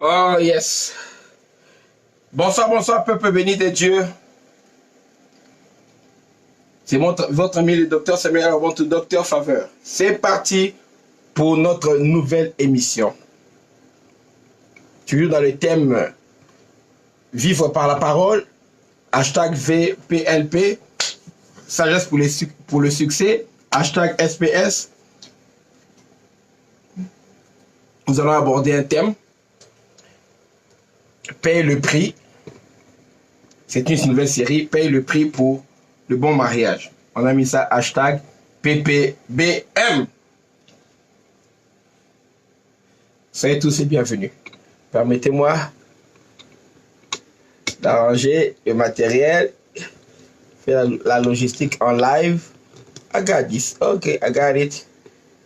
Oh yes. Bonsoir, bonsoir, peuple béni de Dieu. C'est votre ami le docteur Samuel, votre docteur Faveur. C'est parti pour notre nouvelle émission. Toujours dans le thème Vivre par la parole, hashtag VPLP, sagesse pour le succès, hashtag SPS. Nous allons aborder un thème, paye le prix. C'est une nouvelle série, paye le prix pour le bon mariage. On a mis ça hashtag PPBM. Soyez tous les bienvenus. Permettez-moi d'arranger le matériel, faire la logistique en live. I got this. Okay, I got it.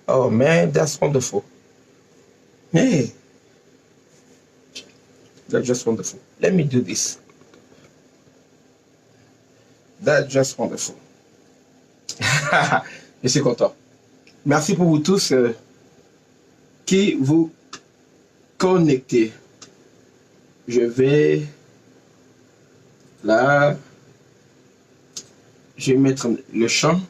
Oh man, that's wonderful. Hey, that's just wonderful. Let me do this. That's just wonderful. Je suis content. Merci pour vous tous qui vous connectez. Je vais là, je vais mettre le chant.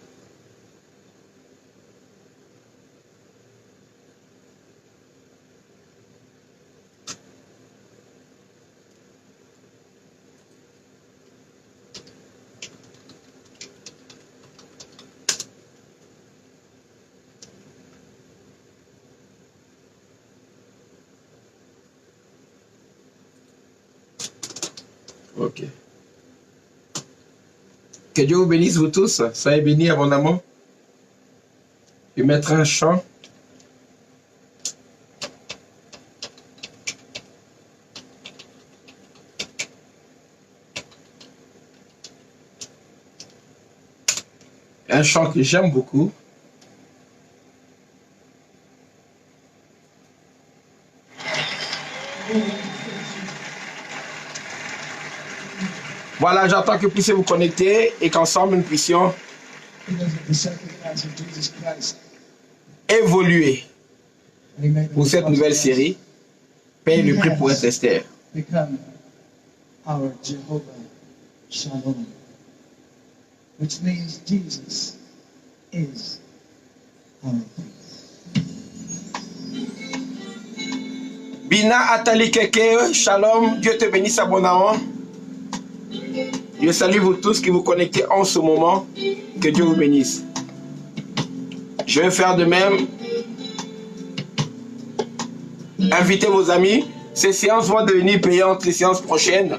Ok. Que Dieu vous bénisse vous tous. Soyez bénis abondamment. Je vais mettre un chant. Un chant que j'aime beaucoup. Voilà, j'attends que vous puissiez vous connecter et qu'ensemble nous puissions évoluer pour cette nouvelle série. Paye le prix pour être Esther. Which means Jesus is our peace. Bina Atali Keke, shalom, Dieu te bénisse abondamment. Je salue vous tous qui vous connectez en ce moment. Que Dieu vous bénisse. Je vais faire de même. Invitez vos amis. Ces séances vont devenir payantes les séances prochaines.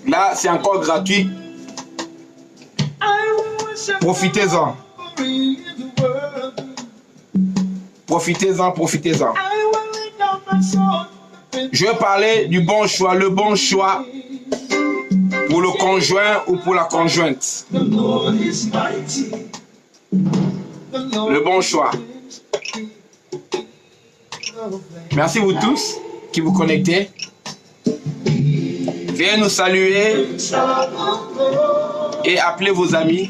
Là, c'est encore gratuit. Profitez-en. Profitez-en, profitez-en. Je vais parler du bon choix, le bon choix pour le conjoint ou pour la conjointe. Le bon choix. Merci vous tous qui vous connectez. Viens nous saluer et appeler vos amis.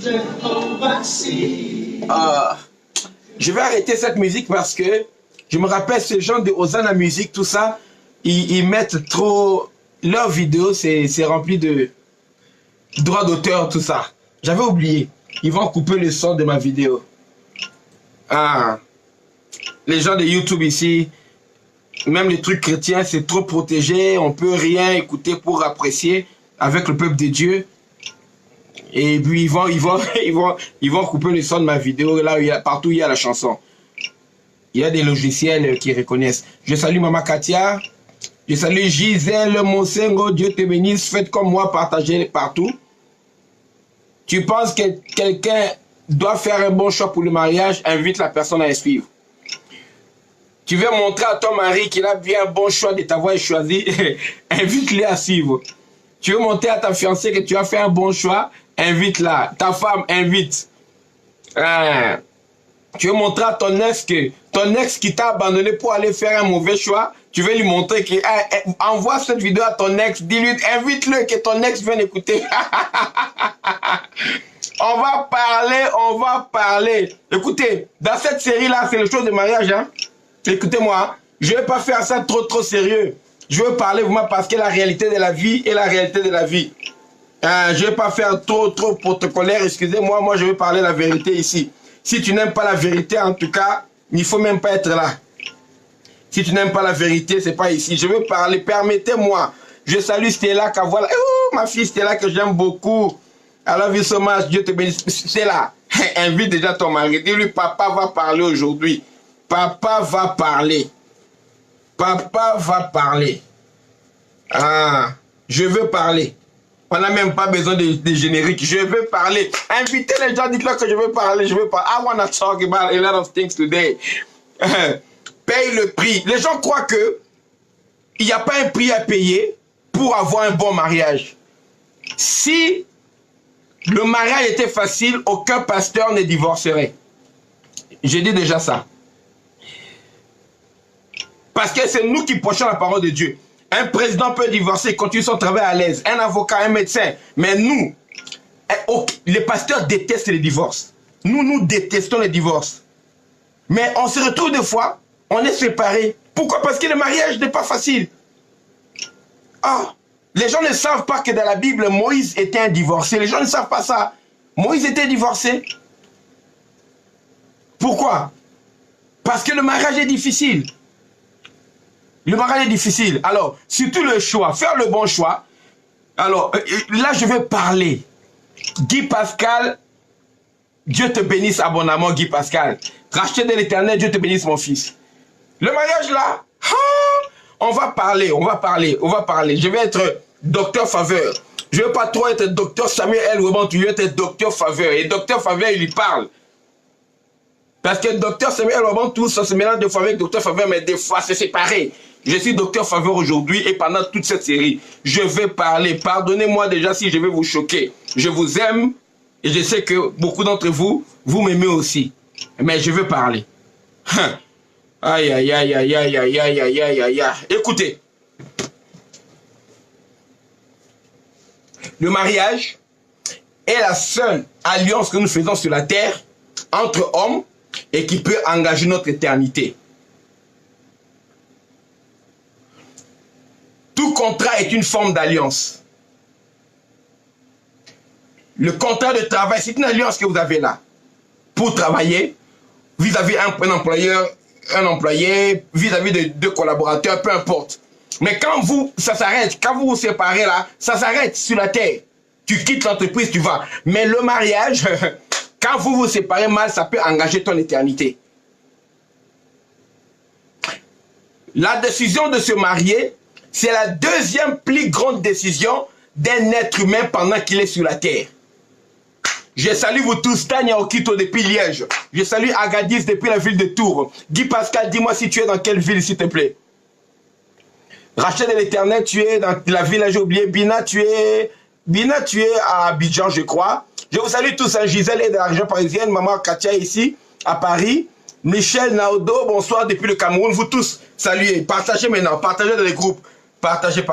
Je vais arrêter cette musique parce que je me rappelle ces gens de Hosanna Musique, tout ça, ils mettent trop... Leurs vidéos, c'est rempli de droits d'auteur, tout ça. J'avais oublié. Ils vont couper le son de ma vidéo. Ah. Les gens de YouTube ici, même les trucs chrétiens, c'est trop protégé. On peut rien écouter pour apprécier avec le peuple de Dieu. Et puis ils vont couper le son de ma vidéo là où partout où il y a la chanson. Il y a des logiciels qui reconnaissent. Je salue Maman Katia. Je salue Gisèle Monsengo. Dieu te bénisse. Faites comme moi, partagez partout. Tu penses que quelqu'un doit faire un bon choix pour le mariage, invite la personne à suivre. Tu veux montrer à ton mari qu'il a bien un bon choix de t'avoir choisi, invite-le à suivre. Tu veux montrer à ta fiancée que tu as fait un bon choix, invite-la. Ta femme, invite. Tu veux montrer à ton ex que ton ex qui t'a abandonné pour aller faire un mauvais choix, tu veux lui montrer que envoie cette vidéo à ton ex, dis-lui, invite-le que ton ex vienne écouter. On va parler, on va parler. Écoutez, dans cette série-là, c'est le show de mariage. Hein? Écoutez-moi, Je ne vais pas faire ça trop sérieux. Je veux parler vraiment parce que la réalité de la vie est la réalité de la vie. Je ne vais pas faire trop protocolaire, excusez-moi, moi je vais parler la vérité ici. Si tu n'aimes pas la vérité, en tout cas, il ne faut même pas être là. Si tu n'aimes pas la vérité, c'est pas ici. Je veux parler, permettez-moi. Je salue Stella Kavoila. Oh, ma fille Stella que j'aime beaucoup. I love you so much, Dieu te bénisse. Stella, invite déjà ton mari. Dis-lui, papa va parler aujourd'hui. Papa va parler. Papa va parler. Ah, je veux parler. On n'a même pas besoin de générique. Je veux parler. Invitez les gens, dites-leur que je veux parler. Je veux parler. I want to talk about a lot of things today. Paye le prix. Les gens croient que il n'y a pas un prix à payer pour avoir un bon mariage. Si le mariage était facile, aucun pasteur ne divorcerait. J'ai dit déjà ça. Parce que c'est nous qui prêchons la parole de Dieu. Un président peut divorcer, continuer son travail à l'aise. Un avocat, un médecin. Mais nous, les pasteurs détestent les divorces. Nous détestons les divorces. Mais on se retrouve des fois, on est séparés. Pourquoi? Parce que le mariage n'est pas facile. Ah, les gens ne savent pas que dans la Bible, Moïse était un divorcé. Les gens ne savent pas ça. Moïse était divorcé. Pourquoi? Parce que le mariage est difficile. Le mariage est difficile. Alors, surtout le choix, faire le bon choix. Alors, là, je vais parler. Guy Pascal, Dieu te bénisse abondamment, Guy Pascal. Racheté de l'Éternel, Dieu te bénisse, mon fils. Le mariage, là, on va parler. Je vais être docteur Faveur. Je ne veux pas trop être docteur Samuel L. Weban, tu veux être docteur Faveur. Et docteur Faveur, il lui parle. Parce que docteur Samuel L. Weban, tout ça se mélange de fois avec docteur Faveur, mais des fois, c'est séparé. Je suis docteur Faveur aujourd'hui et pendant toute cette série, je vais parler. Pardonnez-moi déjà si je vais vous choquer. Je vous aime et je sais que beaucoup d'entre vous, vous m'aimez aussi. Mais je veux parler. Aïe, aïe, aïe, aïe, aïe, aïe, aïe, aïe, aïe, aïe. Écoutez. Le mariage est la seule alliance que nous faisons sur la terre entre hommes et qui peut engager notre éternité. Tout contrat est une forme d'alliance. Le contrat de travail, c'est une alliance que vous avez là. Pour travailler, vis-à-vis un employeur, un employé, vis-à-vis de deux collaborateurs, peu importe. Mais quand ça s'arrête, quand vous vous séparez là, ça s'arrête sur la terre. Tu quittes l'entreprise, tu vas. Mais le mariage, quand vous vous séparez mal, ça peut engager ton éternité. La décision de se marier, c'est la deuxième plus grande décision d'un être humain pendant qu'il est sur la terre. Je salue vous tous, Tania Okito depuis Liège. Je salue Agadis depuis la ville de Tours. Guy Pascal, dis-moi si tu es dans quelle ville, s'il te plaît. Rachel de l'Éternel, tu es dans la ville, j'ai oublié. Bina, tu es à Abidjan, je crois. Je vous salue tous, hein. Gisèle est de la région parisienne. Maman Katia ici, à Paris. Michel Naodo, bonsoir depuis le Cameroun. Vous tous, saluez. Partagez maintenant, partagez dans les groupes. Partagez.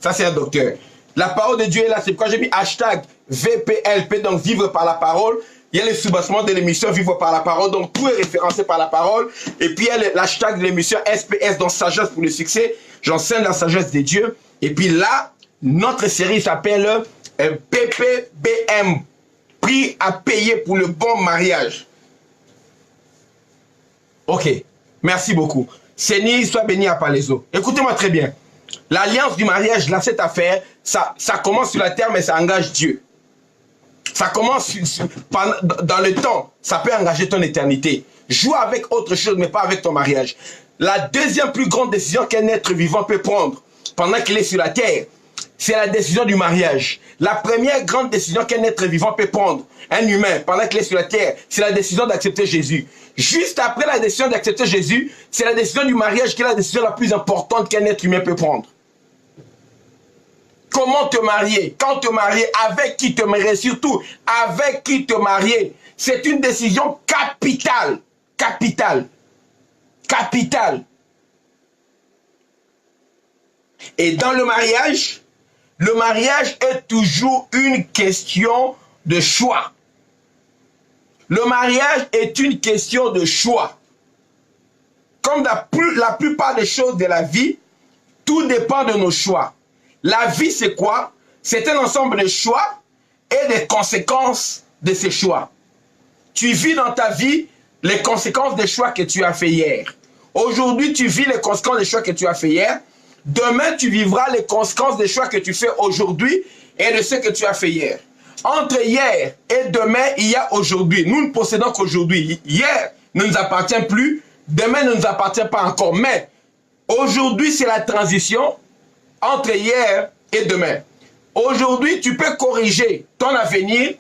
Ça, c'est un docteur. La parole de Dieu est là. C'est pourquoi j'ai mis hashtag VPLP, donc vivre par la parole. Il y a le soubassement de l'émission Vivre par la parole, donc tout est référencé par la parole. Et puis il y a l'hashtag de l'émission SPS, donc sagesse pour le succès. J'enseigne la sagesse de Dieu. Et puis là, notre série s'appelle PPBM, prix à payer pour le bon mariage. Ok, merci beaucoup. Seigneur, sois béni à Palaiso. Écoutez-moi très bien. L'alliance du mariage, là, cette affaire, ça commence sur la terre, mais ça engage Dieu. Ça commence dans le temps, ça peut engager ton éternité. Joue avec autre chose, mais pas avec ton mariage. La deuxième plus grande décision qu'un être vivant peut prendre pendant qu'il est sur la terre, c'est la décision du mariage. La première grande décision qu'un être vivant peut prendre, un humain, pendant qu'il est sur la terre, c'est la décision d'accepter Jésus. Juste après la décision d'accepter Jésus, c'est la décision du mariage qui est la décision la plus importante qu'un être humain peut prendre. Comment te marier? Quand te marier? Avec qui te marier? Surtout, avec qui te marier? C'est une décision capitale. Capitale. Et dans le mariage est toujours une question de choix. Le mariage est une question de choix. comme la plupart des choses de la vie, tout dépend de nos choix. La vie, c'est quoi? C'est un ensemble de choix et des conséquences de ces choix. Tu vis dans ta vie les conséquences des choix que tu as fait hier. Aujourd'hui, tu vis les conséquences des choix que tu as fait hier. Demain, tu vivras les conséquences des choix que tu fais aujourd'hui et de ce que tu as fait hier. Entre hier et demain, il y a aujourd'hui. Nous ne possédons qu'aujourd'hui. Hier ne nous appartient plus. Demain ne nous appartient pas encore. Mais aujourd'hui, c'est la transition entre hier et demain. Aujourd'hui, tu peux corriger ton avenir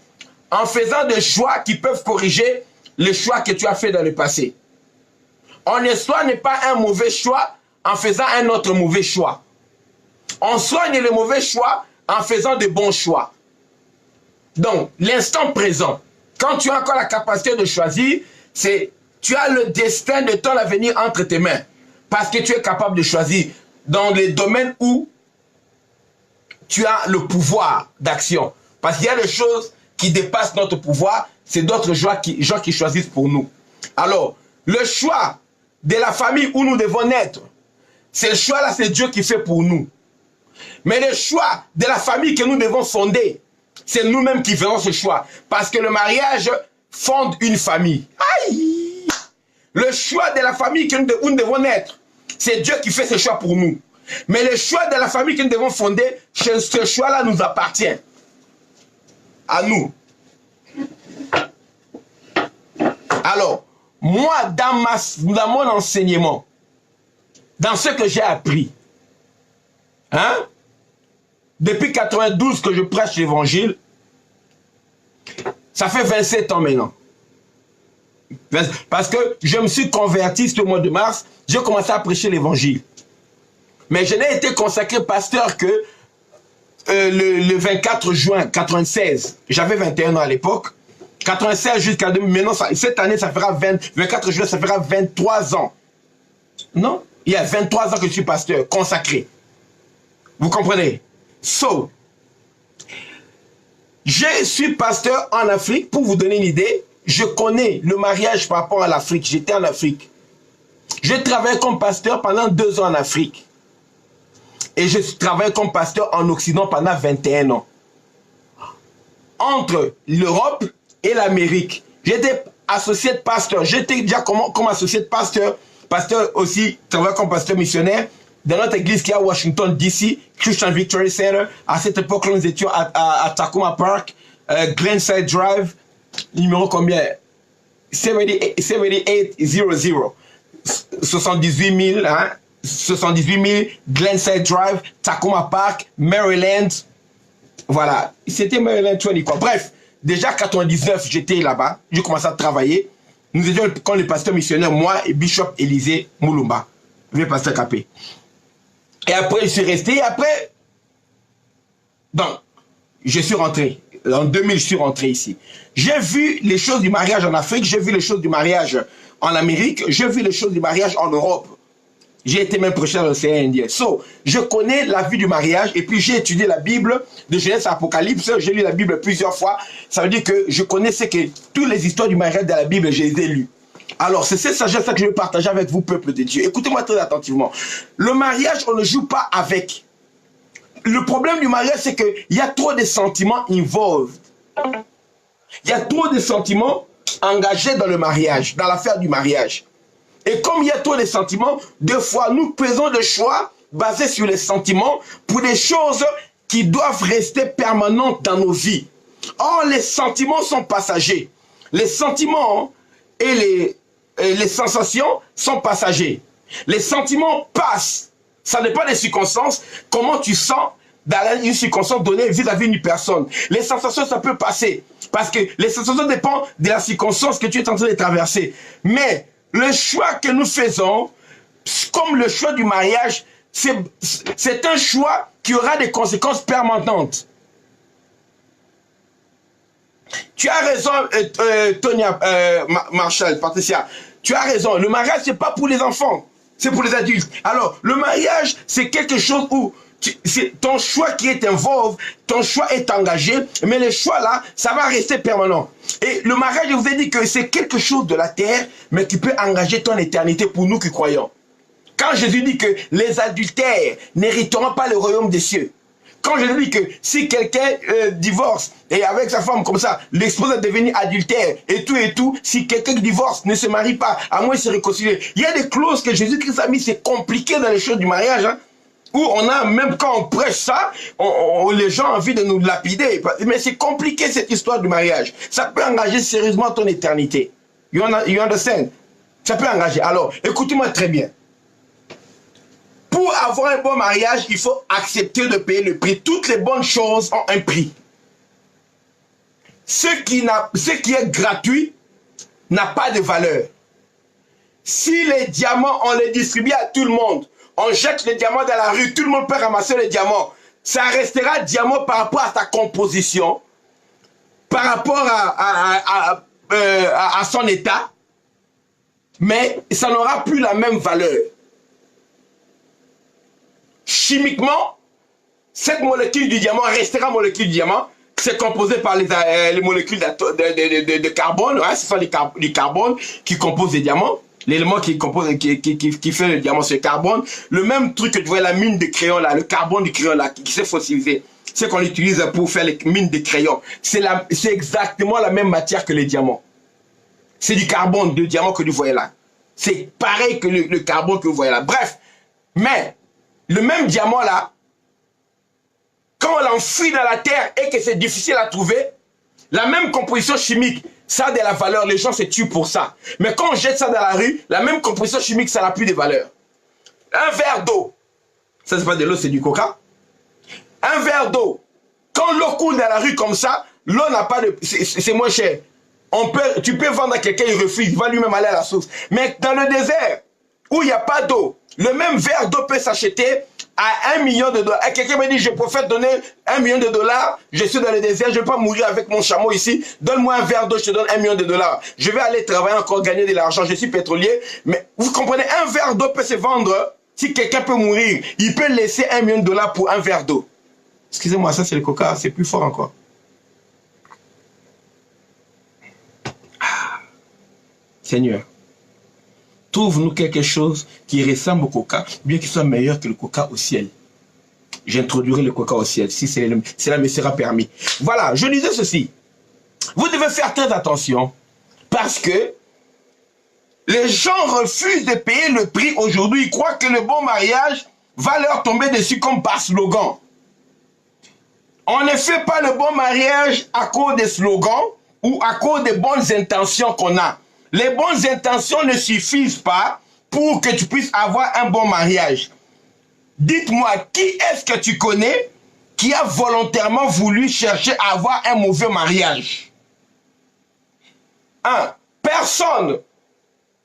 en faisant des choix qui peuvent corriger les choix que tu as fait dans le passé. En soi n'est pas un mauvais choix en faisant un autre mauvais choix. On soigne les mauvais choix en faisant de bons choix. Donc, l'instant présent, quand tu as encore la capacité de choisir, c'est tu as le destin de ton avenir entre tes mains. Parce que tu es capable de choisir dans les domaines où tu as le pouvoir d'action. Parce qu'il y a des choses qui dépassent notre pouvoir, c'est d'autres gens qui choisissent pour nous. Alors, le choix de la famille où nous devons naître, c'est le choix là, c'est Dieu qui fait pour nous. Mais le choix de la famille que nous devons fonder, c'est nous-mêmes qui faisons ce choix. Parce que le mariage fonde une famille. Aïe! Le choix de la famille où nous devons naître, c'est Dieu qui fait ce choix pour nous. Mais le choix de la famille que nous devons fonder, ce choix-là nous appartient. À nous. Alors, moi, dans mon enseignement, dans ce que j'ai appris, hein, depuis 92 que je prêche l'évangile, ça fait 27 ans maintenant. Parce que je me suis converti ce mois de mars, j'ai commencé à prêcher l'évangile. Mais je n'ai été consacré pasteur que le 24 juin 96. J'avais 21 ans à l'époque. 96 jusqu'à 2000. Maintenant, cette année, ça fera 24 juin, ça fera 23 ans. Non? Il y a 23 ans que je suis pasteur, consacré. Vous comprenez? So, je suis pasteur en Afrique. Pour vous donner une idée, je connais le mariage par rapport à l'Afrique. J'étais en Afrique. J'ai travaillé comme pasteur pendant 2 ans en Afrique. Et je travaille comme pasteur en Occident pendant 21 ans. Entre l'Europe et l'Amérique, j'étais associé de pasteur. J'étais déjà comme associé de pasteur. Pasteur aussi, travaille comme pasteur missionnaire dans notre église qui est à Washington, D.C., Christian Victory Center. À cette époque, nous étions à Takoma Park, Glenside Drive, numéro combien? 7800. 78 000, hein? 78 000, Glenside Drive, Takoma Park, Maryland. Voilà, c'était Maryland 20 quoi. Bref, déjà 99, j'étais là-bas, j'ai commencé à travailler. Nous étions comme les pasteurs missionnaires, moi et Bishop Élisée Moulumba, le pasteur Capé. Et après, je suis resté, et après, donc, je suis rentré. En 2000, je suis rentré ici. J'ai vu les choses du mariage en Afrique, j'ai vu les choses du mariage en Amérique, j'ai vu les choses du mariage en Europe. J'ai été même prêcheur dans l'océan Indien. So, je connais la vie du mariage et puis j'ai étudié la Bible de Genèse à Apocalypse. J'ai lu la Bible plusieurs fois. Ça veut dire que je connais toutes les histoires du mariage de la Bible, je les ai lues. Alors, c'est cette sagesse-là que je veux partager avec vous, peuple de Dieu. Écoutez-moi très attentivement. Le mariage, on ne joue pas avec. Le problème du mariage, c'est qu'il y a trop de sentiments involved. Il y a trop de sentiments engagés dans le mariage, dans l'affaire du mariage. Et comme il y a trop de sentiments, des fois, nous faisons des choix basés sur les sentiments pour des choses qui doivent rester permanentes dans nos vies. Or, les sentiments sont passagers. Les sentiments et les sensations sont passagers. Les sentiments passent. Ça dépend des circonstances. Comment tu sens dans une circonstance donnée vis-à-vis d'une personne. Les sensations, ça peut passer. Parce que les sensations dépendent de la circonstance que tu es en train de traverser. Mais le choix que nous faisons, comme le choix du mariage, c'est un choix qui aura des conséquences permanentes. Tu as raison, Tonia, Marshall, Patricia. Tu as raison. Le mariage, c'est pas pour les enfants, c'est pour les adultes. Alors, le mariage, c'est quelque chose où c'est ton choix qui est involve, ton choix est engagé, mais le choix là, ça va rester permanent. Et le mariage, je vous ai dit que c'est quelque chose de la terre, mais qui peut engager ton éternité pour nous qui croyons. Quand Jésus dit que les adultères n'hériteront pas le royaume des cieux, quand je dis que si quelqu'un divorce et avec sa femme comme ça, l'espouse est devenu adultère et tout, si quelqu'un divorce, ne se marie pas, à moins de se réconcilier. Il y a des clauses que Jésus-Christ a mis, c'est compliqué dans les choses du mariage, hein, où on a, même quand on prêche ça, les gens ont envie de nous lapider. Mais c'est compliqué cette histoire du mariage. Ça peut engager sérieusement ton éternité. You understand? Ça peut engager. Alors, écoutez-moi très bien. Pour avoir un bon mariage, il faut accepter de payer le prix. Toutes les bonnes choses ont un prix. Ce qui est gratuit n'a pas de valeur. Si les diamants, on les distribue à tout le monde, on jette les diamants dans la rue, tout le monde peut ramasser les diamants, ça restera diamant par rapport à sa composition, par rapport à son état, mais ça n'aura plus la même valeur. Chimiquement, cette molécule du diamant restera molécule du diamant. C'est composé par les molécules de carbone. Hein, ce sont les carbones qui composent les diamants. L'élément qui fait le diamant, c'est le carbone. Le même truc que tu vois, la mine de crayon là, le carbone du crayon là, qui s'est fossilisé. C'est qu'on utilise pour faire les mines de crayon. C'est exactement la même matière que les diamants. C'est du carbone, de diamant que vous voyez là. C'est pareil que le carbone que vous voyez là. Bref, mais le même diamant là, quand on l'enfuit dans la terre et que c'est difficile à trouver, la même composition chimique, ça a de la valeur, les gens se tuent pour ça. Mais quand on jette ça dans la rue, la même composition chimique, ça n'a plus de valeur. Un verre d'eau, ça c'est pas de l'eau, c'est du coca. Un verre d'eau, quand l'eau coule dans la rue comme ça, l'eau n'a pas de... c'est moins cher. Tu peux vendre à quelqu'un, il refuse, il va lui-même aller à la source. Mais dans le désert, où il n'y a pas d'eau, le même verre d'eau peut s'acheter à $1 million. Et quelqu'un me dit, je préfère donner $1 million, je suis dans le désert, je ne vais pas mourir avec mon chameau ici, donne-moi un verre d'eau, je te donne $1 million. Je vais aller travailler encore, gagner de l'argent, je suis pétrolier. Mais vous comprenez, un verre d'eau peut se vendre, si quelqu'un peut mourir, il peut laisser $1 million pour un verre d'eau. Excusez-moi, ça c'est le coca, c'est plus fort encore. Ah. Seigneur, trouve-nous quelque chose qui ressemble au coca, bien qu'il soit meilleur que le coca au ciel. J'introduirai le coca au ciel, si cela me sera permis. Voilà, je disais ceci. Vous devez faire très attention, parce que les gens refusent de payer le prix aujourd'hui. Ils croient que le bon mariage va leur tomber dessus comme par slogan. On ne fait pas le bon mariage à cause des slogans ou à cause des bonnes intentions qu'on a. Les bonnes intentions ne suffisent pas pour que tu puisses avoir un bon mariage. Dites-moi, qui est-ce que tu connais qui a volontairement voulu chercher à avoir un mauvais mariage? Personne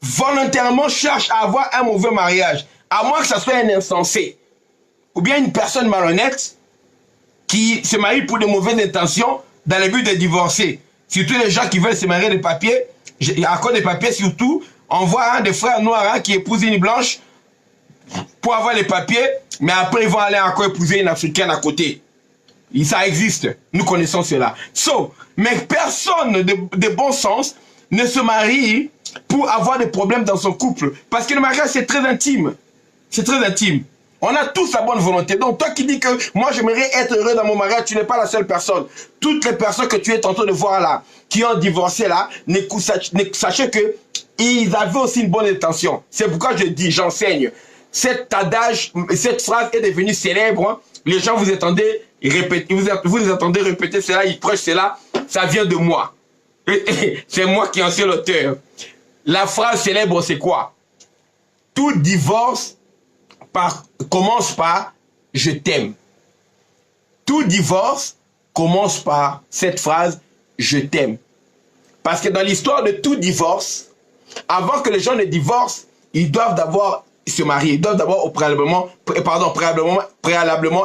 volontairement cherche à avoir un mauvais mariage, à moins que ce soit un insensé ou bien une personne malhonnête qui se marie pour de mauvaises intentions dans le but de divorcer. Surtout les gens qui veulent se marier de papier, à cause des papiers surtout, on voit des frères noirs qui épousent une blanche pour avoir les papiers, mais après ils vont aller encore épouser une africaine à côté. Ça existe, nous connaissons cela. Mais personne de bon sens ne se marie pour avoir des problèmes dans son couple. Parce que le mariage c'est très intime. C'est très intime. On a tous la bonne volonté. Donc toi qui dis que moi j'aimerais être heureux dans mon mariage, tu n'es pas la seule personne. Toutes les personnes que tu es en train de voir là, qui ont divorcé là, sachez que ils avaient aussi une bonne intention. C'est pourquoi je dis, j'enseigne. Cet adage, cette phrase est devenue célèbre. Hein. Les gens vous attendez répéter, vous les entendez répéter cela, ils prêchent cela, ça vient de moi. C'est moi qui en suis l'auteur. La phrase célèbre, c'est quoi? Tout divorce commence par « je t'aime ». Tout divorce commence par cette phrase « je t'aime ». Parce que dans l'histoire de tout divorce, avant que les gens ne divorcent, ils doivent d'abord se marier. Ils doivent d'abord préalablement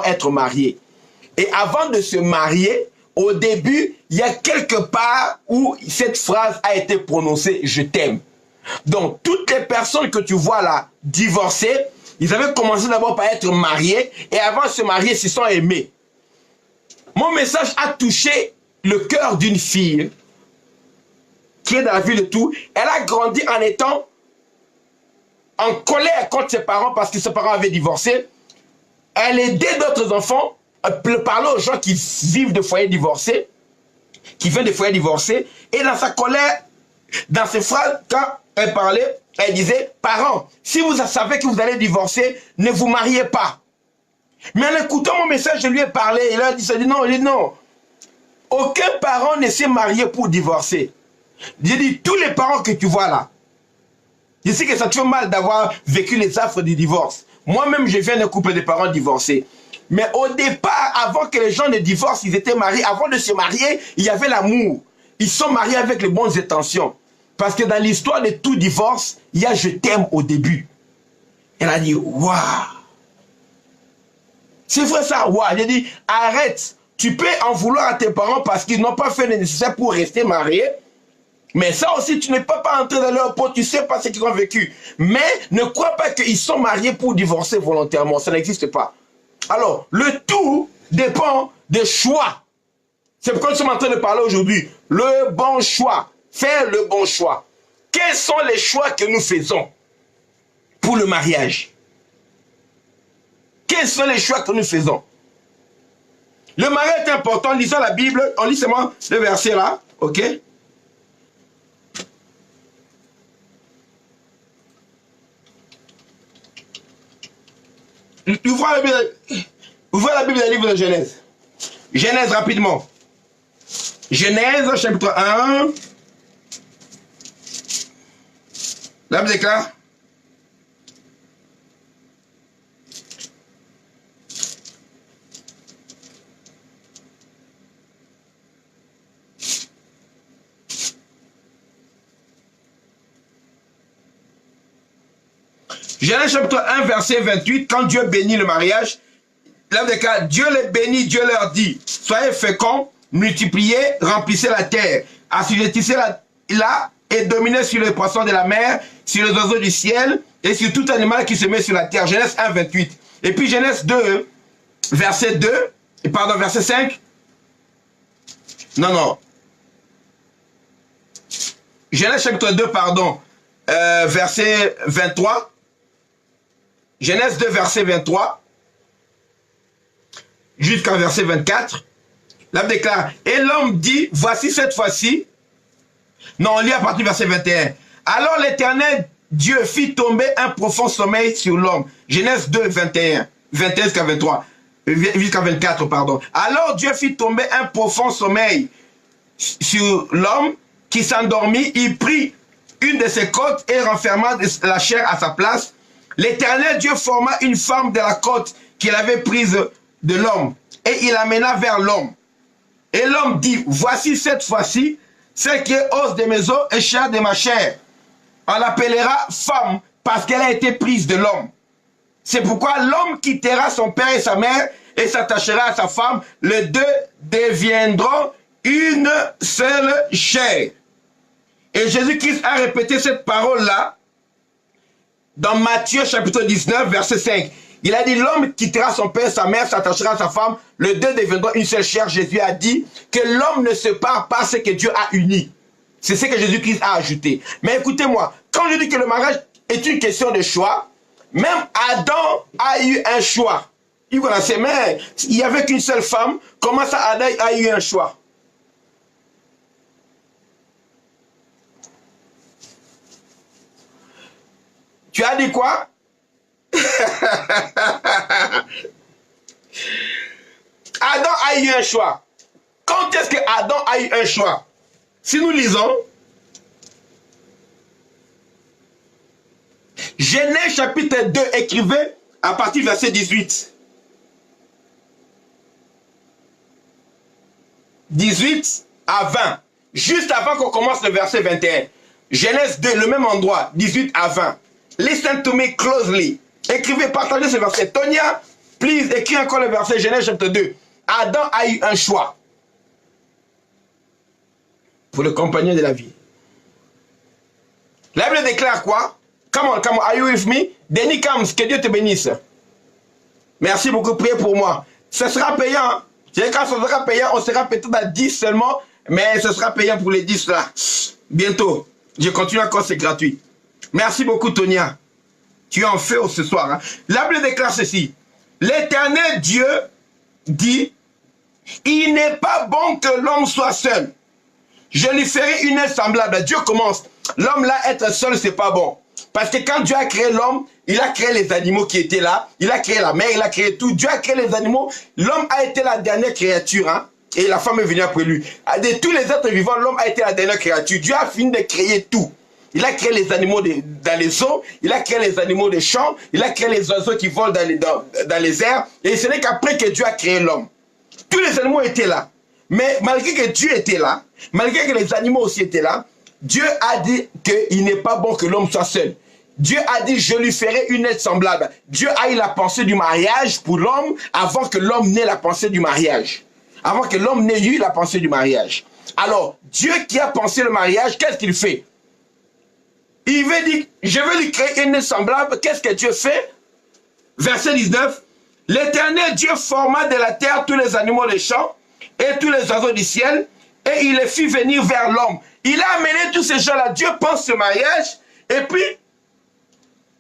être mariés. Et avant de se marier, au début, il y a quelque part où cette phrase a été prononcée « je t'aime ». Donc, toutes les personnes que tu vois là divorcées, Ils avaient commencé d'abord par être mariés et avant de se marier, ils se sont aimés. Mon message a touché le cœur d'une fille qui est dans la ville de Tours. Elle a grandi en étant en colère contre ses parents parce que ses parents avaient divorcé. Elle aidait d'autres enfants, parlait aux gens qui vivent de foyers divorcés, qui viennent de foyers divorcés. Et dans sa colère, dans ses phrases, quand elle parlait, elle disait, parents, si vous savez que vous allez divorcer, ne vous mariez pas. Mais en écoutant mon message, je lui ai parlé, et là, il dit non, il dit non. Aucun parent ne s'est marié pour divorcer. J'ai dit, tous les parents que tu vois là, je sais que ça te fait mal d'avoir vécu les affres du divorce. Moi-même, je viens d'un couple de parents divorcés. Mais au départ, avant que les gens ne divorcent, ils étaient mariés. Avant de se marier, il y avait l'amour. Ils sont mariés avec les bonnes intentions. Parce que dans l'histoire de tout divorce, il y a je t'aime au début. Elle a dit, waouh. C'est vrai ça, waouh. J'ai dit, arrête. Tu peux en vouloir à tes parents parce qu'ils n'ont pas fait le nécessaire pour rester mariés. Mais ça aussi, tu ne peux pas entrer dans leur peau, tu sais pas ce qu'ils ont vécu. Mais ne crois pas qu'ils sont mariés pour divorcer volontairement, ça n'existe pas. Alors, le tout dépend des choix. C'est pourquoi nous sommes en train de parler aujourd'hui. Le bon choix, faire le bon choix. Quels sont les choix que nous faisons pour le mariage? Quels sont les choix que nous faisons? Le mariage est important, lisons la Bible, on lit seulement le verset là, ok? Ouvrez la Bible dans le livre de Genèse. Genèse rapidement. Genèse chapitre 1. La Bible déclare. Genèse chapitre 1, verset 28, quand Dieu bénit le mariage, là, Dieu les bénit, Dieu leur dit, soyez féconds, multipliez, remplissez la terre, assujettissez la et dominez sur les poissons de la mer, sur les oiseaux du ciel et sur tout animal qui se met sur la terre. Genèse 1, 28. Et puis Genèse 2, verset 2, pardon, verset 5. Non. Genèse chapitre 2, pardon, verset 23. Genèse 2, verset 23, jusqu'à verset 24, là déclare, et l'homme dit, voici cette fois-ci, non, on lit à partir du verset 21, alors l'Éternel Dieu fit tomber un profond sommeil sur l'homme. Genèse 2, 21 jusqu'à 23, jusqu'à 24, pardon. Alors Dieu fit tomber un profond sommeil sur l'homme qui s'endormit, il prit une de ses côtes et renferma la chair à sa place. L'Éternel Dieu forma une femme de la côte qu'il avait prise de l'homme et il l'amena vers l'homme. Et l'homme dit, voici cette fois-ci, celle qui est os de mes os et chair de ma chair. On l'appellera femme parce qu'elle a été prise de l'homme. C'est pourquoi l'homme quittera son père et sa mère et s'attachera à sa femme. Les deux deviendront une seule chair. Et Jésus-Christ a répété cette parole-là dans Matthieu chapitre 19, verset 5, il a dit, l'homme quittera son père, sa mère, s'attachera à sa femme, les deux deviendront une seule chair. Jésus a dit que l'homme ne sépare pas ce que Dieu a uni. C'est ce que Jésus-Christ a ajouté. Mais écoutez-moi, quand je dis que le mariage est une question de choix, même Adam a eu un choix. Il n'y avait qu'une seule femme, comment ça Adam a eu un choix? Tu as dit quoi? Adam a eu un choix. Quand est-ce que Adam a eu un choix? Si nous lisons Genèse chapitre 2, écrivez à partir du verset 18. 18 à 20. Juste avant qu'on commence le verset 21. Genèse 2, le même endroit, 18 à 20. Listen to me closely. Écrivez, partagez ce verset. Tonia, please, écris encore le verset Genèse chapitre 2. Adam a eu un choix pour le compagnon de la vie. La Bible déclare quoi? Come on, are you with me? Denis Kams, que Dieu te bénisse. Merci beaucoup, priez pour moi. Ce sera payant. Quand ce sera payant, on sera peut-être à 10 seulement, mais ce sera payant pour les 10 là. Bientôt. Je continue encore, c'est gratuit. Merci beaucoup, Tonia. Tu es en feu ce soir. Hein? La Bible déclare ceci. L'Éternel Dieu dit, il n'est pas bon que l'homme soit seul. Je lui ferai une aide semblable. Dieu commence. L'homme là, être seul, c'est pas bon. Parce que quand Dieu a créé l'homme, il a créé les animaux qui étaient là. Il a créé la mer, il a créé tout. Dieu a créé les animaux. L'homme a été la dernière créature. Hein? Et la femme est venue après lui. De tous les êtres vivants, l'homme a été la dernière créature. Dieu a fini de créer tout. Il a créé les animaux dans les eaux. Il a créé les animaux des champs. Il a créé les oiseaux qui volent dans les airs. Et ce n'est qu'après que Dieu a créé l'homme. Tous les animaux étaient là. Mais malgré que Dieu était là, malgré que les animaux aussi étaient là, Dieu a dit qu'il n'est pas bon que l'homme soit seul. Dieu a dit, je lui ferai une aide semblable. Dieu a eu la pensée du mariage pour l'homme avant que l'homme n'ait la pensée du mariage. Avant que l'homme n'ait eu la pensée du mariage. Alors, Dieu qui a pensé le mariage, qu'est-ce qu'il fait? Il veut dire, je veux lui créer une aide semblable. Qu'est-ce que Dieu fait? Verset 19. L'Éternel Dieu forma de la terre tous les animaux des champs et tous les oiseaux du ciel, et il les fit venir vers l'homme. Il a amené tous ces gens-là. Dieu pense ce mariage, et puis,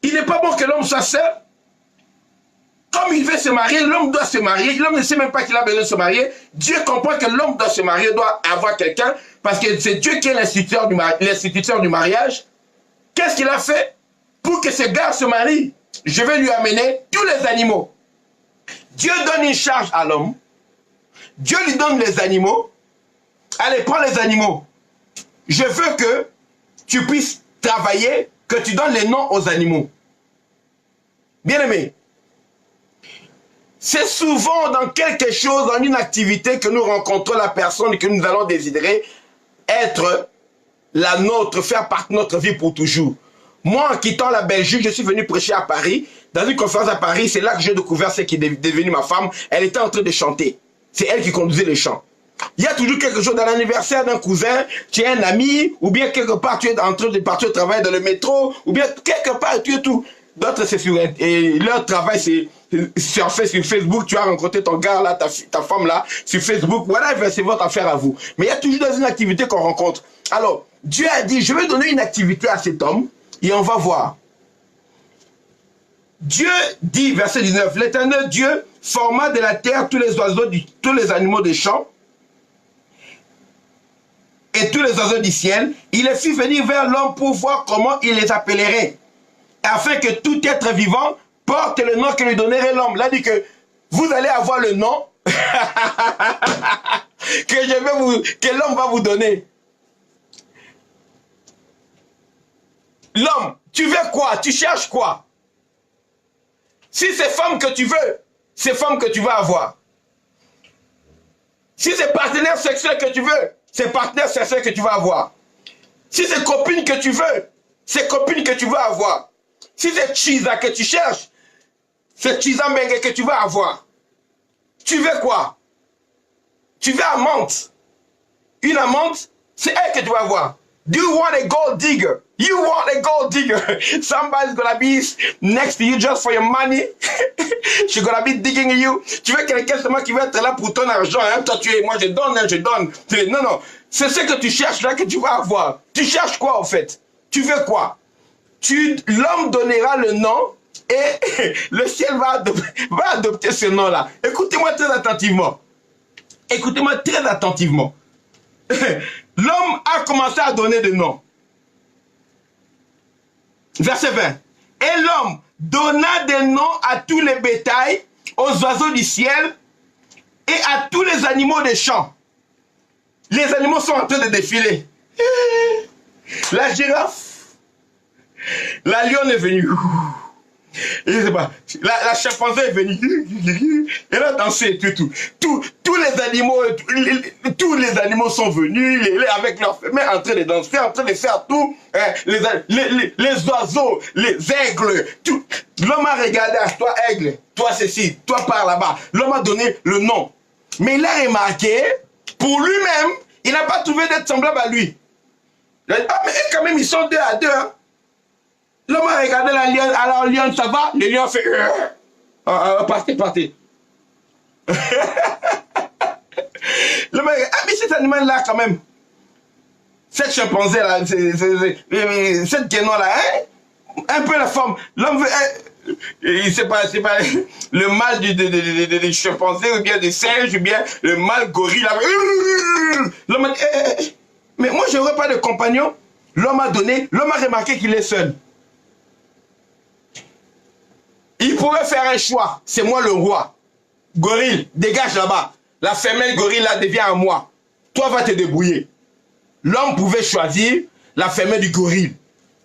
il n'est pas bon que l'homme soit seul. Comme il veut se marier, l'homme doit se marier. L'homme ne sait même pas qu'il a besoin de se marier. Dieu comprend que l'homme doit se marier, doit avoir quelqu'un, parce que c'est Dieu qui est l'instituteur du mariage. Qu'est-ce qu'il a fait? Pour que ce gars se marie, je vais lui amener tous les animaux. Dieu donne une charge à l'homme. Dieu lui donne les animaux. Allez, prends les animaux. Je veux que tu puisses travailler, que tu donnes les noms aux animaux. Bien-aimé, c'est souvent dans quelque chose, dans une activité que nous rencontrons la personne que nous allons désirer être la nôtre, faire partie de notre vie pour toujours. Moi, en quittant la Belgique, je suis venu prêcher à Paris. Dans une conférence à Paris, c'est là que j'ai découvert ce qui est devenu ma femme. Elle était en train de chanter. C'est elle qui conduisait les chants. Il y a toujours quelque chose dans l'anniversaire d'un cousin, tu es un ami, ou bien quelque part tu es en train de partir au travail dans le métro, ou bien quelque part tu es tout. D'autres, c'est sur... Et leur travail, c'est en fait sur Facebook, tu as rencontré ton gars là, ta femme là, sur Facebook, voilà, c'est votre affaire à vous. Mais il y a toujours dans une activité qu'on rencontre. Alors, Dieu a dit, je vais donner une activité à cet homme, et on va voir. Dieu dit, verset 19, l'Éternel Dieu forma de la terre tous les oiseaux, tous les animaux des champs, et tous les oiseaux du ciel. Il les fit venir vers l'homme pour voir comment il les appellerait, afin que tout être vivant porte le nom que lui donnerait l'homme. Là, il dit que vous allez avoir le nom que l'homme va vous donner. L'homme, tu veux quoi? Tu cherches quoi? Si c'est femme que tu veux, c'est femme que tu vas avoir. Si c'est partenaire sexuel que tu veux, c'est partenaire sexuel que tu vas avoir. Si c'est copine que tu veux, c'est copine que tu vas avoir. Si c'est Chiza que tu cherches, c'est Chiza Mbengue que tu vas avoir. Tu veux quoi? Tu veux amante. Une amante, c'est elle que tu vas avoir. Do you want a gold digger? You want a gold digger. Somebody's gonna be next to you just for your money. She's gonna be digging you. Tu veux quelqu'un seulement qui va être là pour ton argent. Hein? Toi, moi, je donne, hein, je donne. Non, non. C'est ce que tu cherches là que tu vas avoir. Tu cherches quoi, en fait? Tu veux quoi? L'homme donnera le nom et le ciel va adopter ce nom-là. Écoutez-moi très attentivement. Écoutez-moi très attentivement. L'homme a commencé à donner des noms. Verset 20. Et l'homme donna des noms à tous les bétails, aux oiseaux du ciel et à tous les animaux des champs. Les animaux sont en train de défiler. La girafe, la lionne est venue. Je sais pas, la chimpanzé est venue. Elle a dansé, tous les animaux sont venus avec leurs femelles en train de danser, en train de faire tout. Les oiseaux, les aigles, tout. L'homme a regardé à toi aigle, toi ceci, toi par là-bas. L'homme a donné le nom. Mais il a remarqué, pour lui-même, il n'a pas trouvé d'être semblable à lui. Il a dit, ah mais quand même ils sont 2 à 2. Hein. L'homme a regardé la lionne, alors lion, ça va? Le lion fait... partez, partez. L'homme a dit, ah mais cet animal-là quand même, cette chimpanzé-là, cette guénon-là, hein? Un peu la forme. L'homme veut... c'est pas le mâle des chimpanzés ou bien des singes ou bien le mâle gorille. L'homme a dit, mais moi je n'aurais pas de compagnon. L'homme a donné, l'homme a remarqué qu'il est seul. Il pourrait faire un choix. C'est moi le roi. Gorille, dégage là-bas. La femelle gorille là devient à moi. Toi va te débrouiller. L'homme pouvait choisir la femelle du gorille.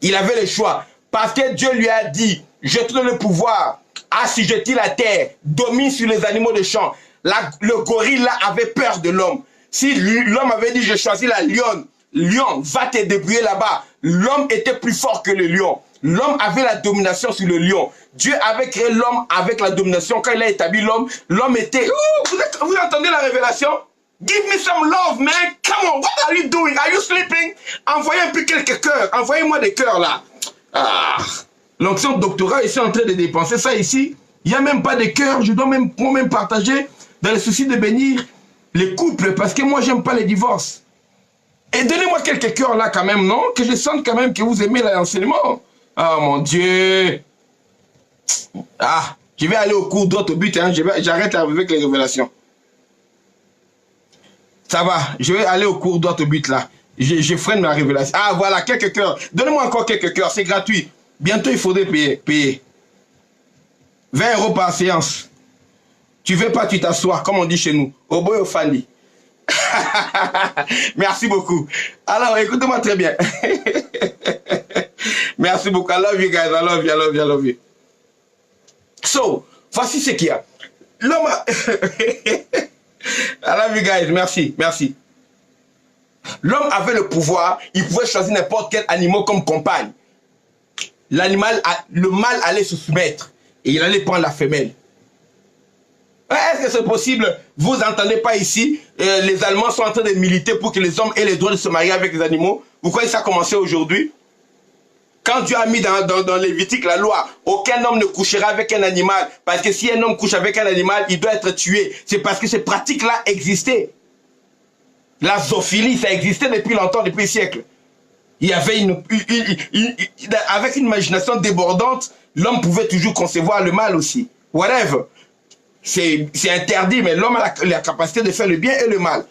Il avait le choix. Parce que Dieu lui a dit, je te donne le pouvoir, assujettis la terre, domine sur les animaux de champ. Le gorille là avait peur de l'homme. Si l'homme avait dit, je choisis la lionne, lion, va te débrouiller là-bas. L'homme était plus fort que le lion. L'homme avait la domination sur le lion. Dieu avait créé l'homme avec la domination. Quand il a établi l'homme, l'homme était... vous entendez la révélation? Give me some love, man. Come on, what are you doing? Are you sleeping? Envoyez un peu quelques cœurs. Envoyez-moi des cœurs, là. Ah. L'onction doctorat est en train de dépenser ça ici. Il n'y a même pas de cœur. Je dois même partager dans le souci de bénir les couples parce que moi, j'aime pas les divorces. Et donnez-moi quelques cœurs là quand même, non? Que je sente quand même que vous aimez l'enseignement. Oh mon Dieu. Ah, je vais aller au cours droit au but. Hein. J'arrête avec les révélations. Ça va, je vais aller au cours droit au but là. Je freine ma révélation. Ah voilà, quelques cœurs. Donnez-moi encore quelques cœurs, c'est gratuit. Bientôt, il faudrait payer. 20 € par séance. Tu veux pas, tu t'assois, comme on dit chez nous. Au boy au fandi. Merci beaucoup. Alors, écoutez-moi très bien. Merci beaucoup. I love you guys. I love you, I love you, I love you. So, voici ce qu'il y a. L'homme a... I love you guys. Merci, merci. L'homme avait le pouvoir. Il pouvait choisir n'importe quel animal comme compagne. L'animal, le mâle allait se soumettre. Et il allait prendre la femelle. Est-ce que c'est possible? Vous n'entendez pas ici, les Allemands sont en train de militer pour que les hommes aient le droit de se marier avec les animaux. Vous croyez que ça a commencé aujourd'hui? Quand Dieu a mis dans Lévitique la loi, aucun homme ne couchera avec un animal. Parce que si un homme couche avec un animal, il doit être tué. C'est parce que ces pratiques-là existaient. La zoophilie, ça existait depuis longtemps, depuis des siècles. Il y avait avec une imagination débordante, l'homme pouvait toujours concevoir le mal aussi. Whatever. C'est interdit, mais l'homme a la capacité de faire le bien et le mal.